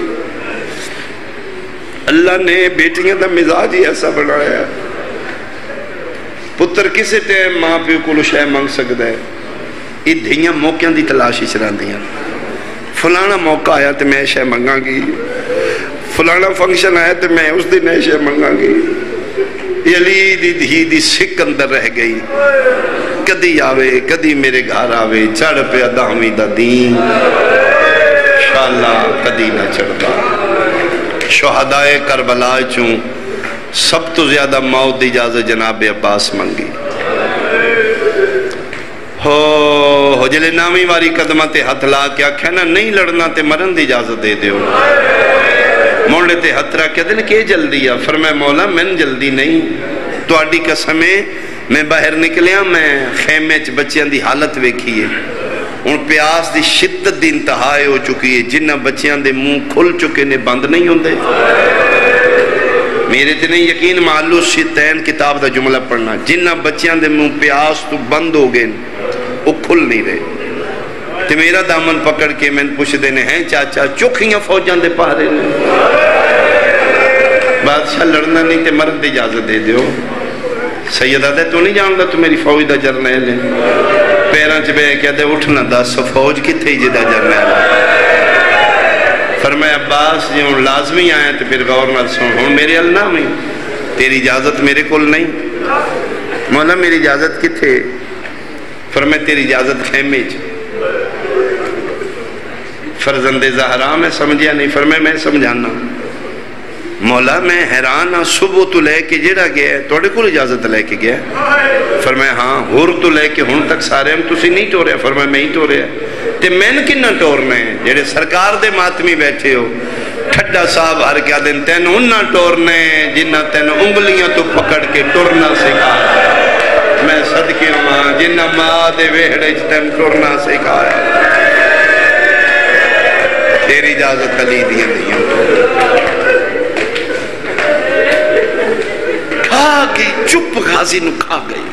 اللہ نے بیٹیاں دا مزاج ہی ایسا بنایا ہے پتر کسے ٹائم ماں پیو کو شے منگ سکتا ہے یہ دھیاں موقعاں دی تلاشی چران دیاں فلانا موقع آیا تو میں شے منگاں گی فلانا فنکشن ہے تو میں اس دن ایشے منگا گی. علی دی دھی دی سکھ اندر رہ گئی. کدی آوے کدی میرے گھر آوے چڑھ پیا دہویں دا دین انشاءاللہ کدی نہ چڑھتا. شہدائے کربلا چوں سب تو زیادہ موت دی اجازت جناب عباس منگی. ہو جلے نامی واری قدمہ تے ہتھ لا کے آکھے نا نہیں لڑنا تے مرن دی اجازت دے دیو. موڑے تے ہتھ رکھ کے دن کہ جلدی ہے؟ فرمایا مولا میں جلدی نہیں، تو آڈی قسمیں میں باہر نکلیا میں خیمے چ بچیاں دی حالت ویکھیے. ان پیاس دی شدت دی انتہائی ہو چکی ہے. جنہ بچیاں دے منہ کھل چکے نے بند نہیں ہوندے. میرے تے نہیں یقین معلوم شیطین کتاب دا جملہ پڑھنا. جنہ بچیاں دے منہ پیاس تو بند ہو گئے وہ کھل نہیں رہے. تے میرا دامن پکڑ کے میں پوچھ دینے ہیں چاچا چوکھیاں فوجاں دے پہرے نے. بادشاہ لڑنا نہیں تے مرد دی اجازت دے دیو. سیدہ دے تو نہیں جاندا تو میری فوج دا جرنیل ہے. پیراں چ بے کہتے اٹھنا دس فوج کتھے ہی جدا جرنیل. فرمایا عباس جی ہوں لازمی آئے تو پھر غور نہ سن. ہوں میرے ال نہ میں تیری اجازت میرے کول نہیں. مولا میری اجازت کتھے؟ فرمایا تیری اجازت خیمے چ. فرزند زہرا میں سمجھیا نہیں. فرمایا میں سمجھانا. مولا میں حیران ہاں صبح تو لے کے جڑا گیا ہے توڑے کو اجازت لے کے گیا؟ فرمایا ہاں ہور تو لے کے ہون تک سارے ہم تسی نہیں ٹوریا. فرمایا میں ہی ٹوریا. تے میں کنہ ٹورنے ہیں جڑے سرکار دے ماتمی بیٹھے ہو. ٹھڈا صاحب ہر کیا دن تین انہاں ٹورنے جنہ تین انگلیاں تو پکڑ کے ٹورنا سکھایا. میں صدقے ہوں جنہ ماں دے ویڑے تین ٹورنا سکھایا. تیری اجازت علی دیا نہیں. کھا کے چپ غازی نو کھا گئی.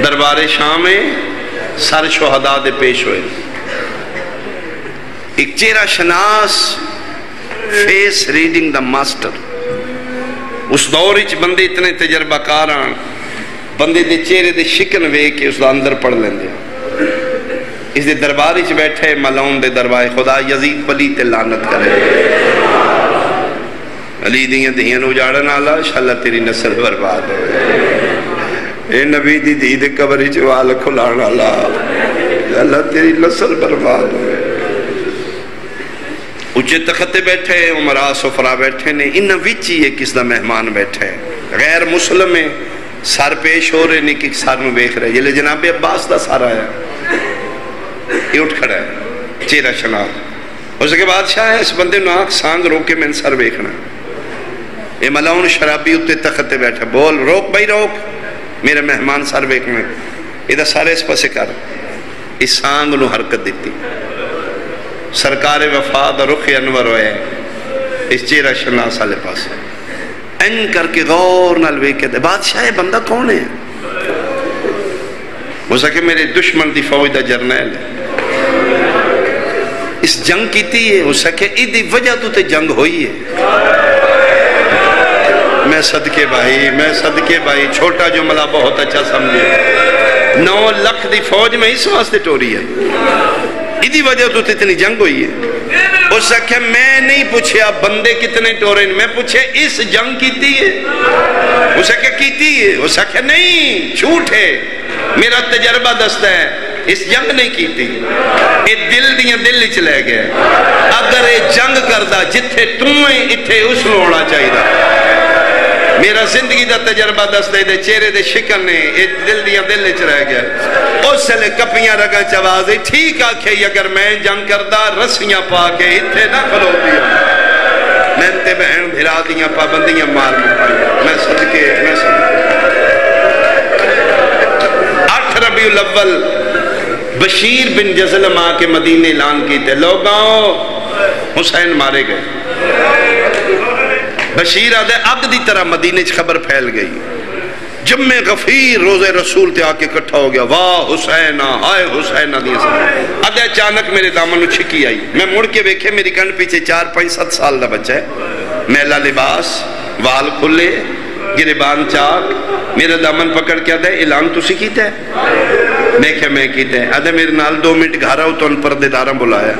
دربار شام میں سر شہداء دے پیش ہوئے. ایک چہرہ شناس فیس ریڈنگ دا ماسٹر. اس دور اچ بندے اتنے تجربہ کاران بندے دے چہرے دے شکن وے کے اس دا اندر پڑھ لیندے. اس دے دربار اچ بیٹھے ملعون دے دربار خدا یزید پلی تے لعنت کرے. علی دیاں دھیاں نو جاڑن آلا انشاءاللہ تیری نسل برباد ہوئے. اے نبی دی دی دے قبر چوال کھلان آلا اللہ تیری نسل برباد ہوئے. اچھے تختے بیٹھے عمرہ سفرہ بیٹھے نے. انہ وچی ہے کس دا مہمان بیٹھے غیر مسلم ہے. سار پیش ہو رہے نہیں کہ سار میں بیخ رہے. یہ لے جناب عباس دا سارا ہے. یہ اٹھ کھڑا ہے چہرہ شناخت. اس کے بادشاہ ہے اس بندے نو آنکھ سانگ روکے میں سر بیکھنا. یہ ملعون شرابی اتے تختے بیٹھے. بول روک بھائی روک میرے مہمان سر بیکھنا. ادھا سارے اس پسے کر. اس سانگ نو حرکت دیتی. سرکار وفاد رخ انور ہوئے اس چہرہ شناس والے پاس این کر کے غور نال وے کے دے. بادشاہ بندہ کون ہے؟ ہو سکے میرے دشمن دی فوج دا جرنیل ہے. اس جنگ کیتی ہے. ہو سکے ایدی وجہ تو تے جنگ ہوئی ہے. میں صدقے بھائی چھوٹا جملہ بہت اچھا سمجھے. 9 لاکھ دی فوج میں اس واسطے ٹوری ہے. ایدی وجہ تو اتنی جنگ ہوئی ہے. اس سے میں نہیں پوچھیا بندے کتنے ٹورے میں پوچھے اس جنگ کیتی ہے. اس سے کیتی ہے. اس سے نہیں جھوٹ ہے میرا تجربہ دستا ہے اس جنگ نہیں کیتی. یہ دل دیاں دل چ لے گئے. اگر یہ جنگ کردا جتھے تمہیں اتھے اس نو ہونا چاہیے. میرا زندگی دا تجربہ دستا ہے چہرے دے شکن نے یہ دل دیاں دل چ رہ گیا. اس سے کپیاں رگا چوازے ٹھیک آکھے اگر میں جنگ کردا رسیاں پا کے اتھے نہ کھلو دیا. میں تے بہن بھرا دیاں پابندیاں مار مکائی. میں صدقے 8 ربیع الاول بشیر بن جزلم آ کے مدینہ اعلان کیتے لوگاں حسین مارے گئے. بشیر آدھے اگ دی طرح مدینہ چ خبر پھیل گئی. جمع غفیر روزے رسول تے آکے کٹھا ہو گیا. واہ حسینہ ہائے حسینہ دی سب. آدھے اچانک میرے دامن چھکی آئی. میں مڑ کے بیکھے میری کنڈ پیچھے 4 5 7 سال دا بچہ ہے. میلا لباس وال کھلے گریبان چاک. میرا دامن پکڑ کے آدھے اعلان تسی کیتا ہے؟ دیکھے میں کیتا ہے. آدھے میرے نال 2 منٹ گھر آؤ تو ان پردے داراں بلایا.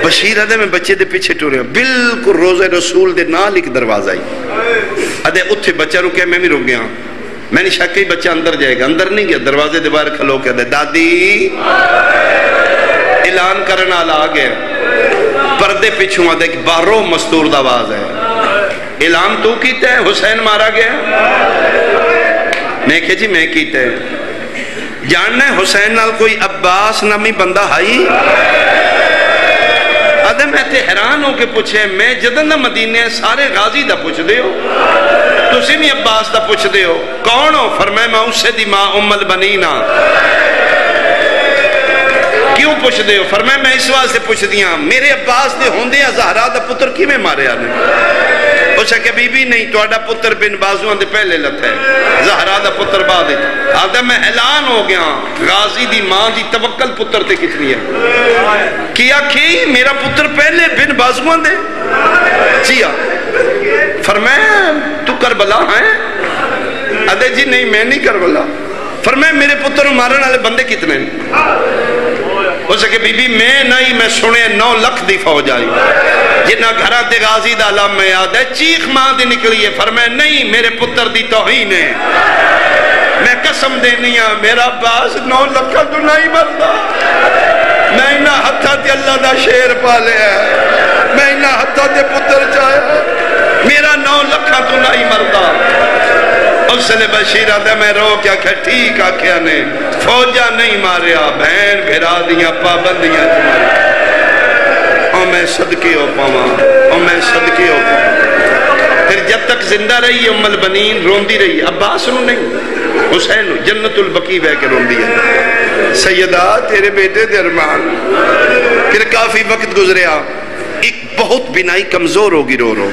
بشیر ادھے میں بچے دے پیچھے ٹوریا بالکل روزہ رسول دے نال ایک دروازہ ہی ادھے اتھے بچہ رکے میں بھی رک گیا میں نے شک ہی بچہ اندر جائے گا اندر نہیں گیا دروازے دے باہر کھلو کے دے دادی اعلان کرنا آ گیا پردے پیچھوں آدھے کہ بارو مستور دا آواز ہے اعلان تو کیتا ہے حسین مارا گیا میں کہ جی میں کیتا ہے جاننا ہے حسین نال کوئی عباس نامی بندہ ہائی آدھے میں تے حیران ہو کے پوچھے میں جدن دا مدینے سارے غازی دا پوچھ دے ہو تو اسی میں عباس دا پوچھ دے ہو کون ہو فرمائے میں اس سے دی ماں ام البنینا کیوں پوچھ دے ہو فرمائے میں اس واسطے پوچھ دیا میرے عباس دے ہوندے یا زہرا دا پتر کی میں مارے آنے پوچھا کہ بی بی نہیں تو آڈا پتر بن بازوان دے پہلے لتا ہے زہرا دا پتر بعد ہے آدھا میں اعلان ہو گیا غازی دی ماں دی توکل پتر تے کتنی ہے کیا کہ میرا پتر پہلے بن بازوان دے چیا فرمائے تو کربلا ہے آدھے جی نہیں میں نہیں کربلا فرمائے میرے پتر مارن والے بندے کتنے ہو سکے بی بی میں نہیں میں سنے 9 لکھ دی فوج آئی جنہ گھرات غازی دا علم میں یاد ہے چیخ ماں دی نکلی ہے فرمائے نہیں میرے پتر دی توہین ہے میں قسم دینی ہاں میرا باس 9 لکھا تو نہیں مرتا میں انہا ہتھا تے اللہ دا شیر پالے ہے میں انہا ہتھا تے پتر چاہے میرا 9 لکھا تو نہیں مرتا اس نے بشیر آدھے میں رو کیا کہ ٹھیک آکھیا نے فوجہ نہیں ماریا بہن بھیرا دیا پابندیاں اور میں صدقے ہو پاواں اور میں صدقے ہو پاواں پھر جب تک زندہ رہی ام البنین روندی رہی عباس نو نہیں حسین جنت البقیع بہ کے روندی ہے سیدہ تیرے بیٹے دے ارمان پھر کافی وقت گزریا ایک بہت بینائی کمزور ہوگی رو رو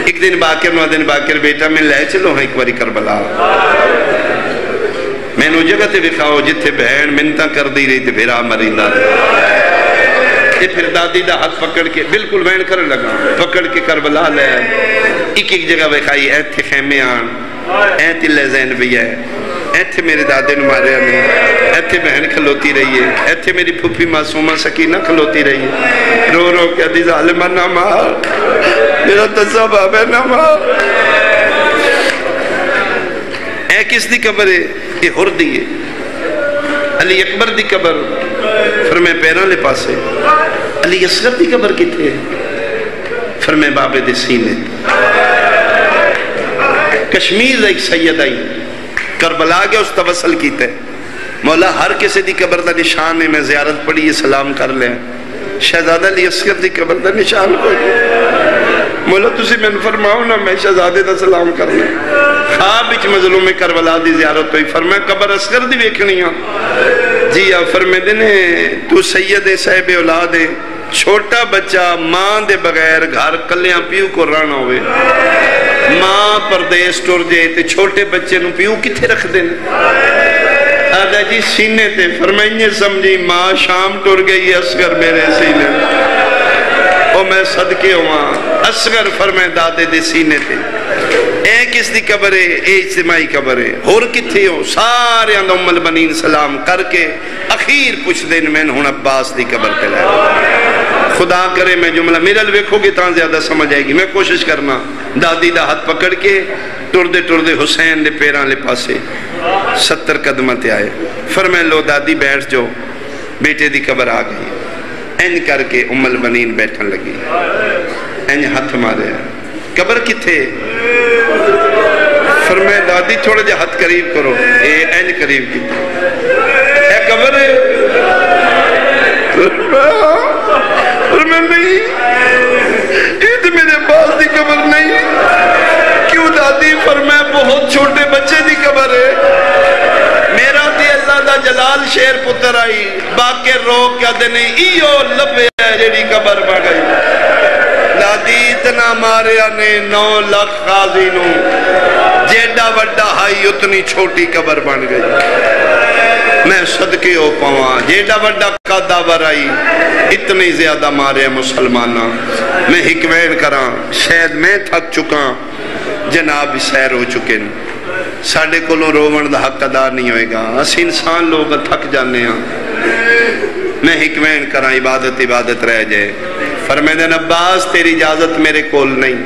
ایک دن باکر نو دن باکر بیٹا میں لے چلو ہاں ایک باری کربلا میں نو جگہ تے بکھاؤ جتھے بہن منتہ کر دی رہی تے بھیرا مرینہ تے پھر دادی دا ہاتھ پکڑ کے بالکل وین کر لگا پکڑ کے کربلا لے ایک جگہ بکھائی ایتھے خیمے آن ایتھے لے زین بھی ہے ایتھے میرے دادے نو مارے ہمیں ایتھے بہن کھلوتی رہی ہے ایتھے میری پھوپھی معصومہ سکینہ کھلوتی رہی ہے رو رو کیا دی ظالمہ نہ مار میرا تصاب ہے نہ مار اے کس دی قبر ہے یہ ہر دی ہے علی اکبر دی قبر فرمائے پیران لے پاسے علی اصغر دی قبر کتے ہیں فرمائے بابے دے سینے کشمیر ایک سید آئی کربلا گیا اس توسل کیتے مولا ہر کسی دی قبر دا نشان ہے میں زیارت پڑھی سلام کر لیں شہزادہ علی اصغر دی قبر دا نشان کوئی مولا تسی میں فرماؤ نا میں شہزادے دا سلام کر لیں خواب اچ مظلوم کربلا دی زیارت ہوئی فرمائے قبر اصغر دی ویکھنی ہاں جی آپ فرمائے دینے تو سید صاحب اولاد ہے چھوٹا بچہ ماں دے بغیر گھر کلیاں پیو کو رانا ہوئے ماں پردیس ٹور جائے تے چھوٹے بچے نو پیو کتھے رکھ دینے آدھا جی سینے تے فرمائیے سمجھی ماں شام ٹور گئی اصغر میرے سینے او میں صدقے ہوا اصغر فرمائے دادے دے سینے تے اے کس دی قبر ہے اے اجتماعی قبر ہے اور کتھے ہو سارے اندھ ام البنین سلام کر کے اخیر پوچھ دین میں ہون عباس دی قبر پہ لائے خدا کرے میں جملہ میرے لویکھو گی تاں زیادہ سمجھ آئے گی میں کوشش کرنا دادی دا ہاتھ پکڑ کے ٹر دے حسین دے پیران لے پاسے 70 قدمہ تے آئے فرمائے لو دادی بیٹھ جو بیٹے دی قبر آ گئی این کر کے ام البنین بیٹھن لگی این ہاتھ مارے قبر کتھے فرمائے دادی تھوڑا جا ہاتھ قریب کرو اے این قریب کی اے قبر ہے فرمائے نہیں یہ تو میرے پاس دی قبر نہیں کیوں دادی فرمائے بہت چھوٹے بچے دی قبر ہے میرا دی اللہ دا جلال شیر پتر آئی باقی روک کیا دینے ایو لبے ہے جیڑی قبر بڑھ گئی دادی اتنا مارے آنے 9 لکھ غازی نو جیڑا وڈا ہائی اتنی چھوٹی قبر بن گئی میں صدقے ہو پاواں جیڑا وڈا قدہ برائی اتنی زیادہ مارے مسلمانہ میں حکمین کراں شاید میں تھک چکا جناب سیر ہو چکے ساڑھے کلوں روون دا حق ادا نہیں ہوئے گا اسی انسان لوگ تھک جانے ہیں میں حکمین کراں عبادت رہ جائے فرمائے عباس تیری اجازت میرے کول نہیں،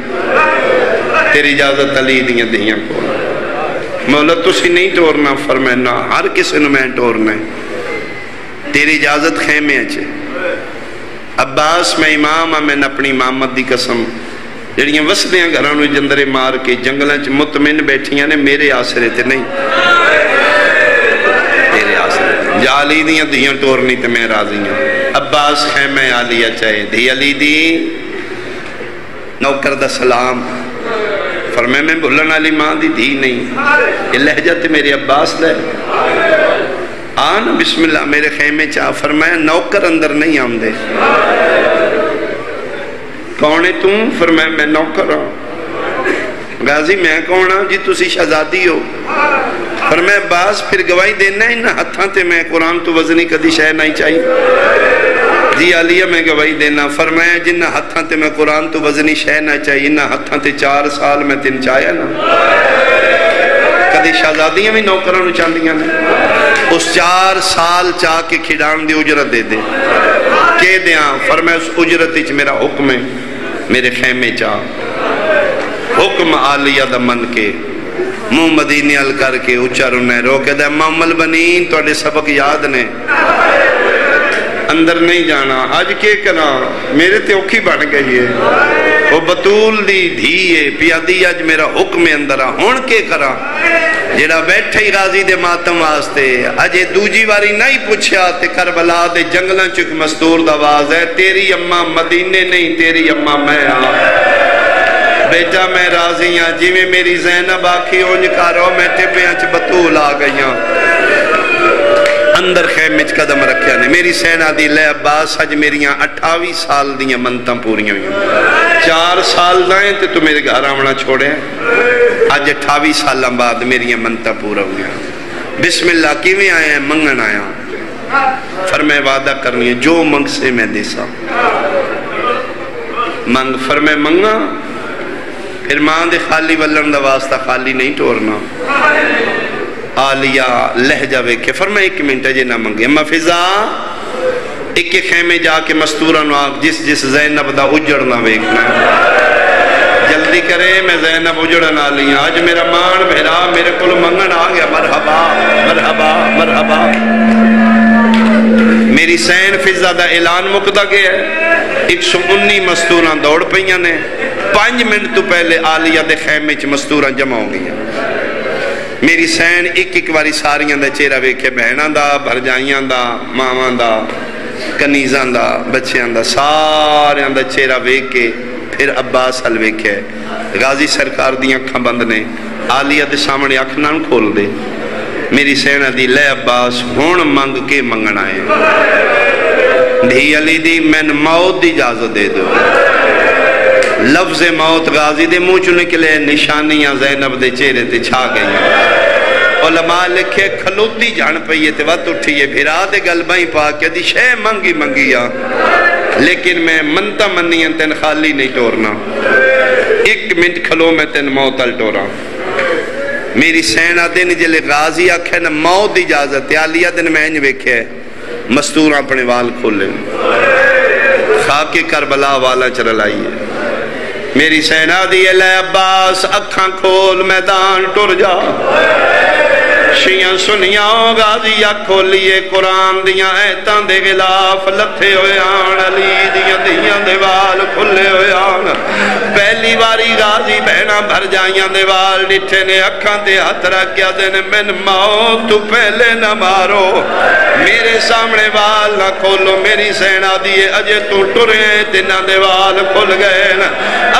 تیری اجازت علی دیاں دیاں کول۔ مولا تسی نہیں ٹورنا؟ فرمائے نا، ہر کسی نے میں ٹورنا ہے، تیری اجازت خیمے اچھے۔ عباس میں امام ہاں، میں اپنی امامت دی قسم جڑیاں وسدیاں گھرانوں جندرے مار کے جنگلاں چ مطمئن بیٹھیاں نے، میرے آسرے تے نہیں، تیرے آسرے تے۔ جا علی دیاں دیاں ٹورنی تے میں راضی ہوں۔ عباس خیمہ علی چاہے دھی علی دی نوکر دا سلام، فرمائے میں بھلن علی ماں دی دھی نہیں، یہ لہجہ تے میرے عباس لے آنا بسم اللہ میرے خیمے چاہ۔ فرمایا نوکر اندر نہیں آمدے۔ کون ہے تم؟ فرمایا میں نوکر ہوں۔ غازی میں کون ہوں؟ جی تسی شہزادی ہو۔ فرمایا عباس پھر گواہی دینا ہے، انہاں ہتھاں تے میں قرآن تو وزنی کدی شے نہیں چاہیے۔ جی علیہ میں گواہی دینا۔ فرمایا جنہ ہتھاں تے میں قرآن تو وزنی شے نہ چاہیے، انہاں ہتھاں تے 4 سال میں تن چاہیا نا۔ کدی شہزادیاں بھی نوکروں نو چاندیاں نے، اس 4 سال چاہ کے کھڑان دی اجرت دے دے کہ دیاں۔ فرمایا اس اجرت اچ میرا حکم ہے، میرے خیمے چاہ حکم عالیہ دا من کے منہ مدینے ال کر کے اچھا رونے رو کے دے محمل بنین تو اڈے سبق یاد نے، اندر نہیں جانا۔ آج کے کرا میرے تے اوکھی بڑھ گئی ہے، وہ بطول دی دھیئے پیادی آج میرا حکم اندرہ ہون کے کرا۔ جڑا بیٹھے ہی غازی دے ماتم واسطے اجے دوجی واری نہیں پوچھا تے کربلا دے جنگلاں چک مستور دواز ہے، تیری اماں مدینے نہیں، تیری اماں میں ہاں۔ بیٹا میں راضی ہاں، جی میں میری زینب آکھی اونج کارو میں ٹپیاں چ بطول آ گئیاں۔ اندر خیمے چ قدم رکھیا نے، میری سینہ دی لے عباس اج میریاں 28 سال دیاں منتاں پوریاں ہوئیں۔ 4 سال دائیں تے تو میرے گھر آمنا چھوڑے ہیں، آج 28 سال بعد میری منتہ پورا ہویا۔ بسم اللہ کیویں آئے ہیں؟ منگن آیا۔ فرمائے وعدہ کرنی ہے جو منگ سے میں دیسا منگ۔ فرمائے منگا پھر ماں دے خالی ولن دا واسطہ خالی نہیں ٹورنا۔ عالیہ لہجہ ویکھے۔ فرمائے 1 منٹ جے نہ منگے اما فضا ایک خیمے جا کے مستورہ نو آگ جس زینب دا اجڑنا ویکھنا جلدی کرے، میں زینب اجڑن آلی آج میرا مان بھیرا میرے کل منگن آ گیا۔ مرحبا مرحبا مرحبا۔ میری سین فضا دا اعلان مقدہ گیا ہے، 119 مستوراں دوڑ پئیاں نے، 5 منٹ تو پہلے عالیہ دے خیمے چ مستوراں جمع ہو گئی ہیں۔ میری سین ایک واری ساریاں دا چہرہ ویکھے، بہناں دا، بھرجائیاں دا، ماواں دا، کنیزاں دا، بچیاں دا، ساریاں دا چہرہ ویکھ کے پھر عباس حل ویکھے۔ غازی سرکار دی اکھاں بند نے، عالیہ دے سامنے اکھ نہ کھول دے۔ میری سینہ دی لے عباس ہون منگ کے منگن آئے، دھی علی دی میں موت دی اجازت دے دو۔ لفظ موت غازی دے منہ چ نکلے، نشانیاں زینب دے چہرے تے چھا گئی۔ علماء لکھے کھلوتی جان پئیے تے وقت اٹھئیے، بھیرا دے گلبائیں پا کے دی شے منگی منگیا، لیکن میں منتا منی ہیں تین خالی نہیں ٹورنا، 1 منٹ کھلو میں تین موت ال ٹورا۔ میری سینہ دن جلے غازی آکھے نا موت دی اجازت، عالیہ دن میں انج ویکھے مستور اپنے وال کھولے، خاک کربلا والا چرلائیے۔ میری سینہ دیئے لے عباس اکھاں کھول میدان ٹر جا، شیعہ سنیاں غازیہ کھولیے قرآن دیاں ایتاں دے غلاف لتھے ہوئے آن، علی دیاں دیاں دیوال کھلے ہوئے آن۔ پہلی واری غازی بہنا بھر جائیاں دیوال ڈٹھے نے، اکھاں تے ہاتھ رکھیا دن من موت تو پہلے نہ مارو، میرے سامنے وال نہ کھولو۔ میری سینہ دیئے اجے تو ٹرے تنہ دیوال کھل گئے نا۔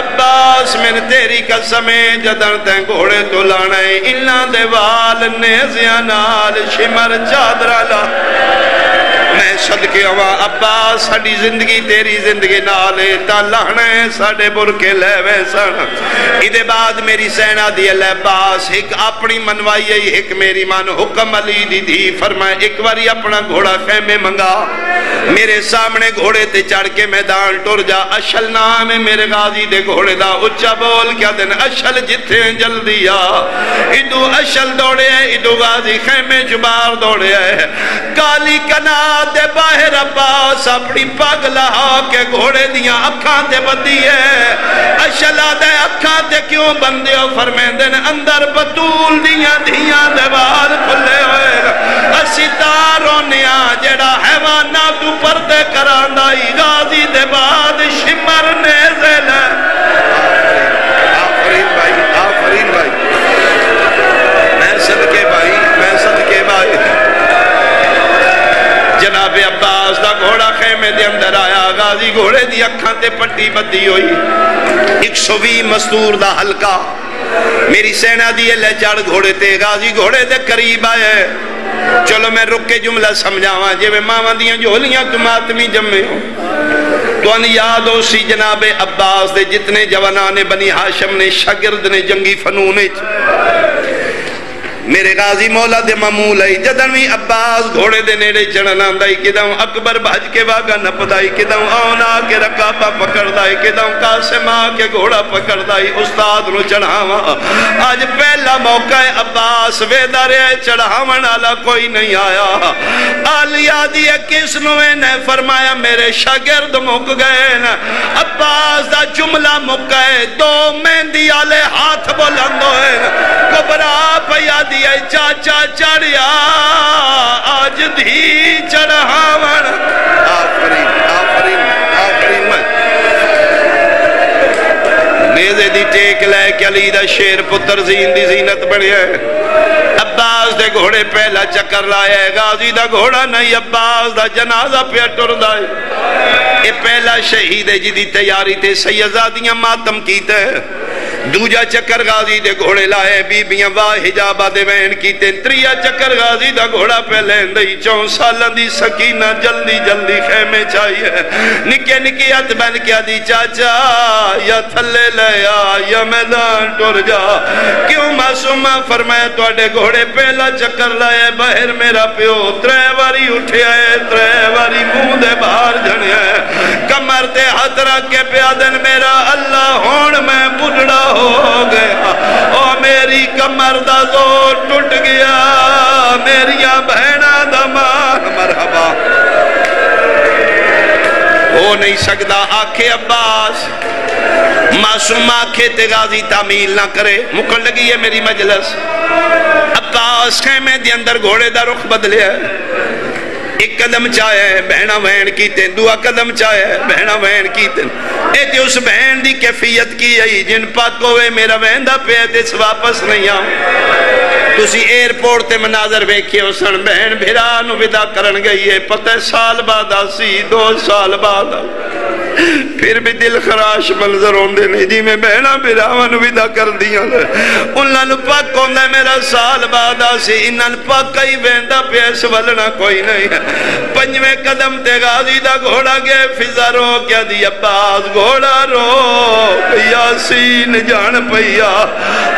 عباس من تیری قسمیں جدن تین گھوڑے تو لانے، انہاں دیوال نیزیاں نال شمر چادرہ لا۔ میں صدقے ہوا عباس ساڑی زندگی تیری زندگی نالے تا لانے ساڑے برکے لے ویسن۔ ادھے بعد میری سینہ دی اللہ عباس ایک اپنی منوائی ایک میری من حکم علی دی دی فرمائے، 1 واری اپنا گھوڑا خیمے منگا، میرے سامنے گھوڑے تے چڑھ کے میدان ٹر جا۔ اشل نام ہے میرے غازی دے گھوڑے دا، اچھا بول کیا دن اشل جتھے جلدی آ۔ ادو اشل دوڑے ہے، ادو غازی خیمے جبار دوڑے ہے، کالی کناد دے باہر عباس اپنی پگ لہا کے گھوڑے دیاں اکھاں تے بدی ہے اشلا دے اکھاں تے کیوں بندے ہو فرمیندے نے اندر بطول دیاں دھیاں دے بال کھلے ہوئے اسی تارونیاں جڑا حیوانہ تو پردے کراندائی غازی دے بعد شمر نیزل آفرین بھائی آفرین بھائی میں صدقے بھائی میں صدقے بھائی جناب عباس دا گھوڑا خیمے دے اندر آیا غازی گھوڑے دی اکھاں تے پٹی بدی ہوئی 120 مستور دا حلقہ میری سینہ دیئے لے چڑھ گھوڑے تے غازی گھوڑے دے قریب آئے چلو میں رک کے جملہ سمجھاواں جے میں ماں دیاں جھولیاں تم آتمی جمعے ہو تو ان یاد ہو سی جناب عباس دے جتنے جوانان بنی ہاشم نے شاگرد نے جنگی فنونے میرے غازی مولا دے معمول ہے جدنوی عباس گھوڑے دے نیڑے چڑھنا دائی کدھوں اکبر بھج کے واگا نپدائی کدھوں آنا کے رکابہ پکڑ دائی کدھوں قاسم آ کے گھوڑا پکڑ دائی استاد نو چڑھاواں آج پہلا موقع ہے عباس ویدہ رہے چڑھاون والا کوئی نہیں آیا آلیا دیئے کس نوے نے فرمایا میرے شاگرد مک گئے نا عباس دا جملہ مک گئے دو مہندی آلے ہاتھ بلند ہوئے کبرا پیا دیئے چاچا چڑھیا آج دھی چڑھاون آفرین آفرین آفرین نیزے دی ٹیک لے کہ علی دا شیر پتر زین دی زینت بڑھے عباس دے گھوڑے پہلا چکر لائے غازی دا گھوڑا نہیں عباس دا جنازہ پہ ٹر دائے اے پہلا شہید ہے جی دی تیاری تے سیدزادیاں ماتم کیتے دوجا چکر غازی دے گھوڑے لائے بی بیاں واہ حجابہ دے وین کیتے تریا چکر غازی دا گھوڑا پہ لین دئی 4 سالن دی سکینہ جلدی جلدی خیمے چاہیے نکے نکی ہاتھ بن کیا دی چاچا یا تھلے لیا یا میدان ٹر جا کیوں معصومہ فرمایا توڑے گھوڑے پہلا چکر لائے باہر میرا پیو 3 واری اٹھے آئے 3 واری منہ دے باہر جھنے کمر تے ہاتھ رکھ کے پیادن میرا اللہ ہون میں بڑھڑا ہو گیا او میری کمر دا زور ٹوٹ گیا میریا بہنہ دا مان مرحبا ہو نہیں سکتا آنکھیں عباس معصوم آنکھیں تے غازی تعمیل نہ کرے مکن لگی ہے میری مجلس عباس خیمے دی اندر گھوڑے دا رخ بدلے ہے ایک قدم چاہے بہنہ وین کیتے دعا قدم چاہے بہنہ وین کیتے اے تے اس بہن دی کیفیت کی ہے جن پاک ہوئے میرا وین دا پیتے سے واپس نہیں آؤں تُسی ایرپورٹ تے مناظر بیکھے ہو سن بہن بھیرانو ودا کرن گئی ہے پتہ سال بعد آسی 2 سال بعد پھر بھی دل خراش منظر ہوندے نہیں جی میں بہنہ بھیراوان ودا کر دیا انہاں نو پاک ہوندے میرا سال بعد آسی انہاں پاک کئی ویندہ پیس ولنا کوئی نہیں 5ویں قدم تے غازی دا گھوڑا گئے فضا رو کیا دی عباس گھوڑا رو یاسین جان پیا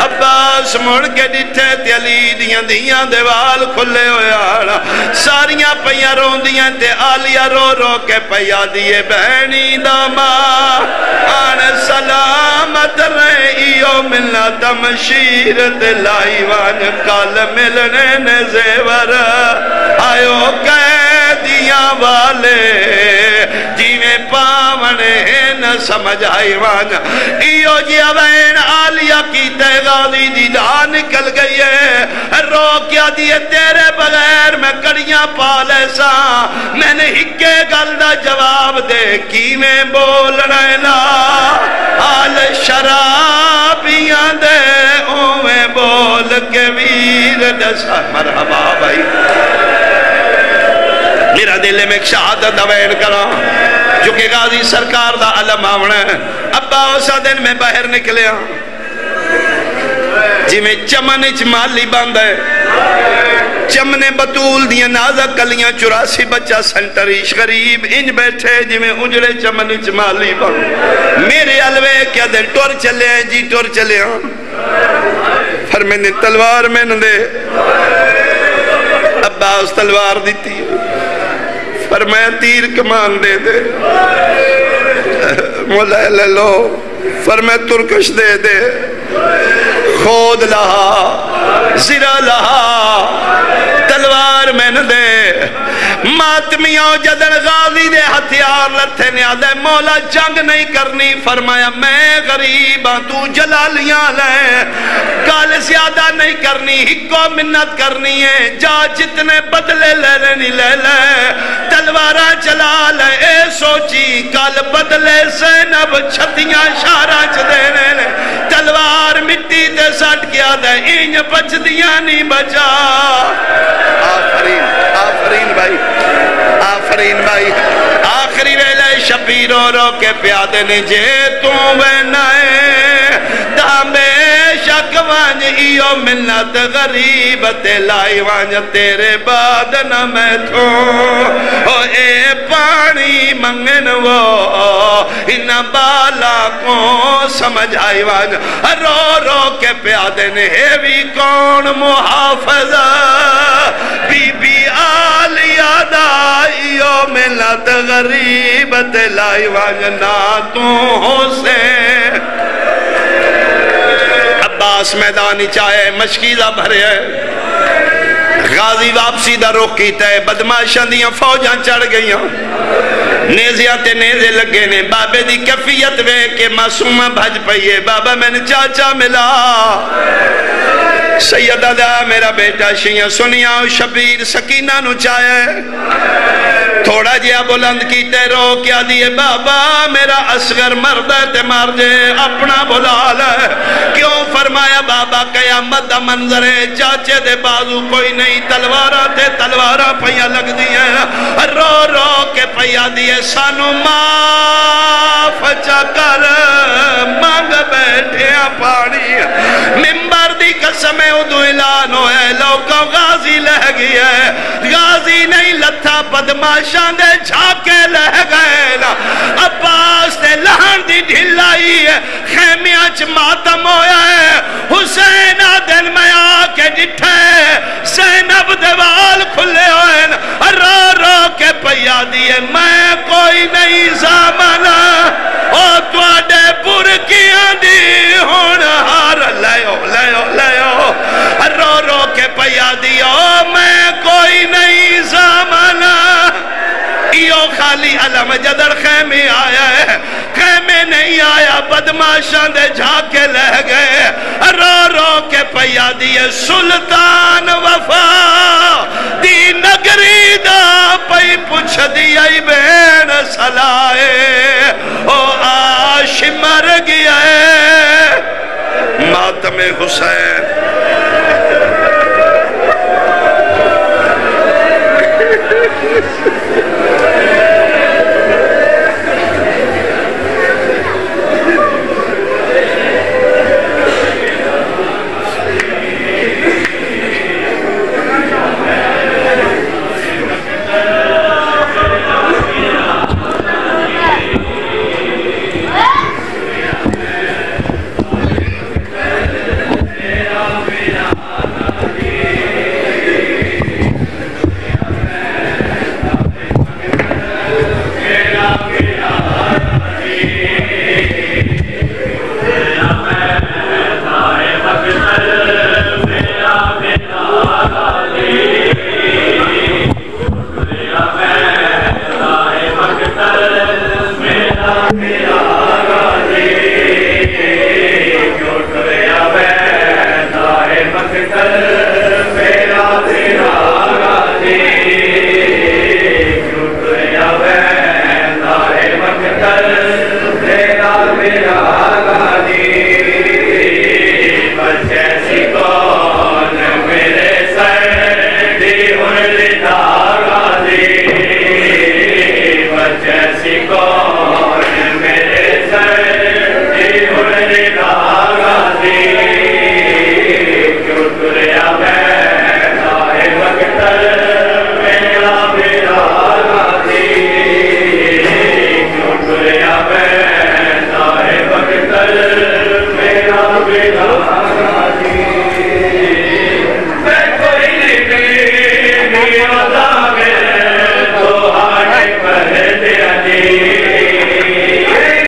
عباس مڑ کے ڈٹھے تے علی دیاں دیاں دیوال کھلے ہوئے آڑا ساریاں پیا رو دیاں تے آلیا رو رو کے پیا دیئے بہنی داما آن سلامت رہیو ملنا تمشیر دلائیوان کال ملنے نے زیور آئیو قیدیاں والے جیویں پاونے نہ سمجھ آئیوان ایو جی اوین آلیا کی غازی دی جان نکل گئی ہے رو کیا دیئے تیرے بغیر میں کڑیاں پالے سا میں نے ہکے گل دا جواب دے کی میں بولنا لا آل شرابیاں دے اویں بول کے ویر دسا مرحبا بھائی میرا دل میں ایک شہادت دوین کرا جو کہ غازی سرکار دا علم آونا ہے ابا اسا دن میں باہر نکلیا جی میں چمن اچ مالی باندھ ہے چمنے بطول دیاں نازک کلیاں 84 بچہ سنٹریش غریب انج بیٹھے جی میں اجڑے چمن اچ مالی باندھ میرے علوے کیا دن ٹور چلے ہیں جی ٹور چلے ہیں پھر میں نے تلوار میں نہ دے عباس تلوار دیتی فرمایا تیر کمان دے دے مولا لے لو فرمایا ترکش دے دے خود لہا زرہ لہا تلوار میں نہ دے ماتمیوں جدن غازی دے ہتھیار لتھے نے آدھے مولا جنگ نہیں کرنی، فرمایا میں غریب ہاں تو جلالیاں لے، گال زیادہ نہیں کرنی، ہکو منت کرنی ہے، جا جتنے بدلے لے لینی لے لے، تلوارہ چلا لے، اے سوچی کال بدلے زینب چھتیاں شارہ چ دینے لے، تلوار مٹی تے سٹ کیا دے انج بچ دیاں نہیں بچا۔ آفرین آفرین بھائی، آفرین بھائی، آخری ویلے شبیر رو رو کے پیادے نے جے توں وینائے دامے شک وانج ایو منت غریب تے لائی وانج تیرے بعد نہ میں تھو، او اے پانی منگن وہ ان بالا کو سمجھ آئی وانج رو رو کے پیادے نے ہے بھی کون محافظہ بی بی آلیا دائیو ملت غریب دلائی واجنا تو حسین۔ عباس میدانی چاہے مشکیزہ بھرے ہے، غازی واپسی دا رخ کیتا ہے، بدماشاں دیاں فوجاں چڑھ گئیاں، نیزیاں تے نیزے لگے نے، بابے دی کفیت وے کہ معصومہ بھج پئیے، بابا میں نے چاچا ملا، سیدہ دا میرا بیٹا شیعہ سنیا شبیر سکینہ نو چاہے، تھوڑا جیا بلند کیتے رو کیا دیئے بابا میرا اصغر مرد ہے تے مار جے اپنا بلا لے، کیوں فرمایا بابا قیامت دا منظر ہے، چاچے دے بازو کوئی نہیں، تلوارہ تے تلوارہ پہیا لگ دیئے، رو رو کے پہیا دیئے سانو معاف چکر مانگ بیٹھے پاڑی، ممبر دی قسم ادو اعلان ہوئے لوکو غازی لہ گئی ہے، غازی نہیں لتھا بدماشاں دے جھاکے لہ گئے نا، عباس دے لہن دی ڈھلائی ہے، خیمیاں چ ماتم ہویا ہے، حسین آدن میں آکے ڈٹھے، زینب دیوال کھلے ہوئے نا، رو رو کے پیا دیئے میں کوئی نہیں زامنا، او توڑے برکیاں دی ہونہار لیو لیو لیو، رو رو کے پیا دیو میں کوئی نہیں زامنا، ایو خالی علم جدر خیمے آیا ہے، خیمے نہیں آیا بدماشاں دے جھاکے لہ گئے، رو رو کے پیا دیے سلطان وفا دی نگری دا پئی پوچھ دیئی بین سلائے، او آش مر گیا ہے ماتم حسین۔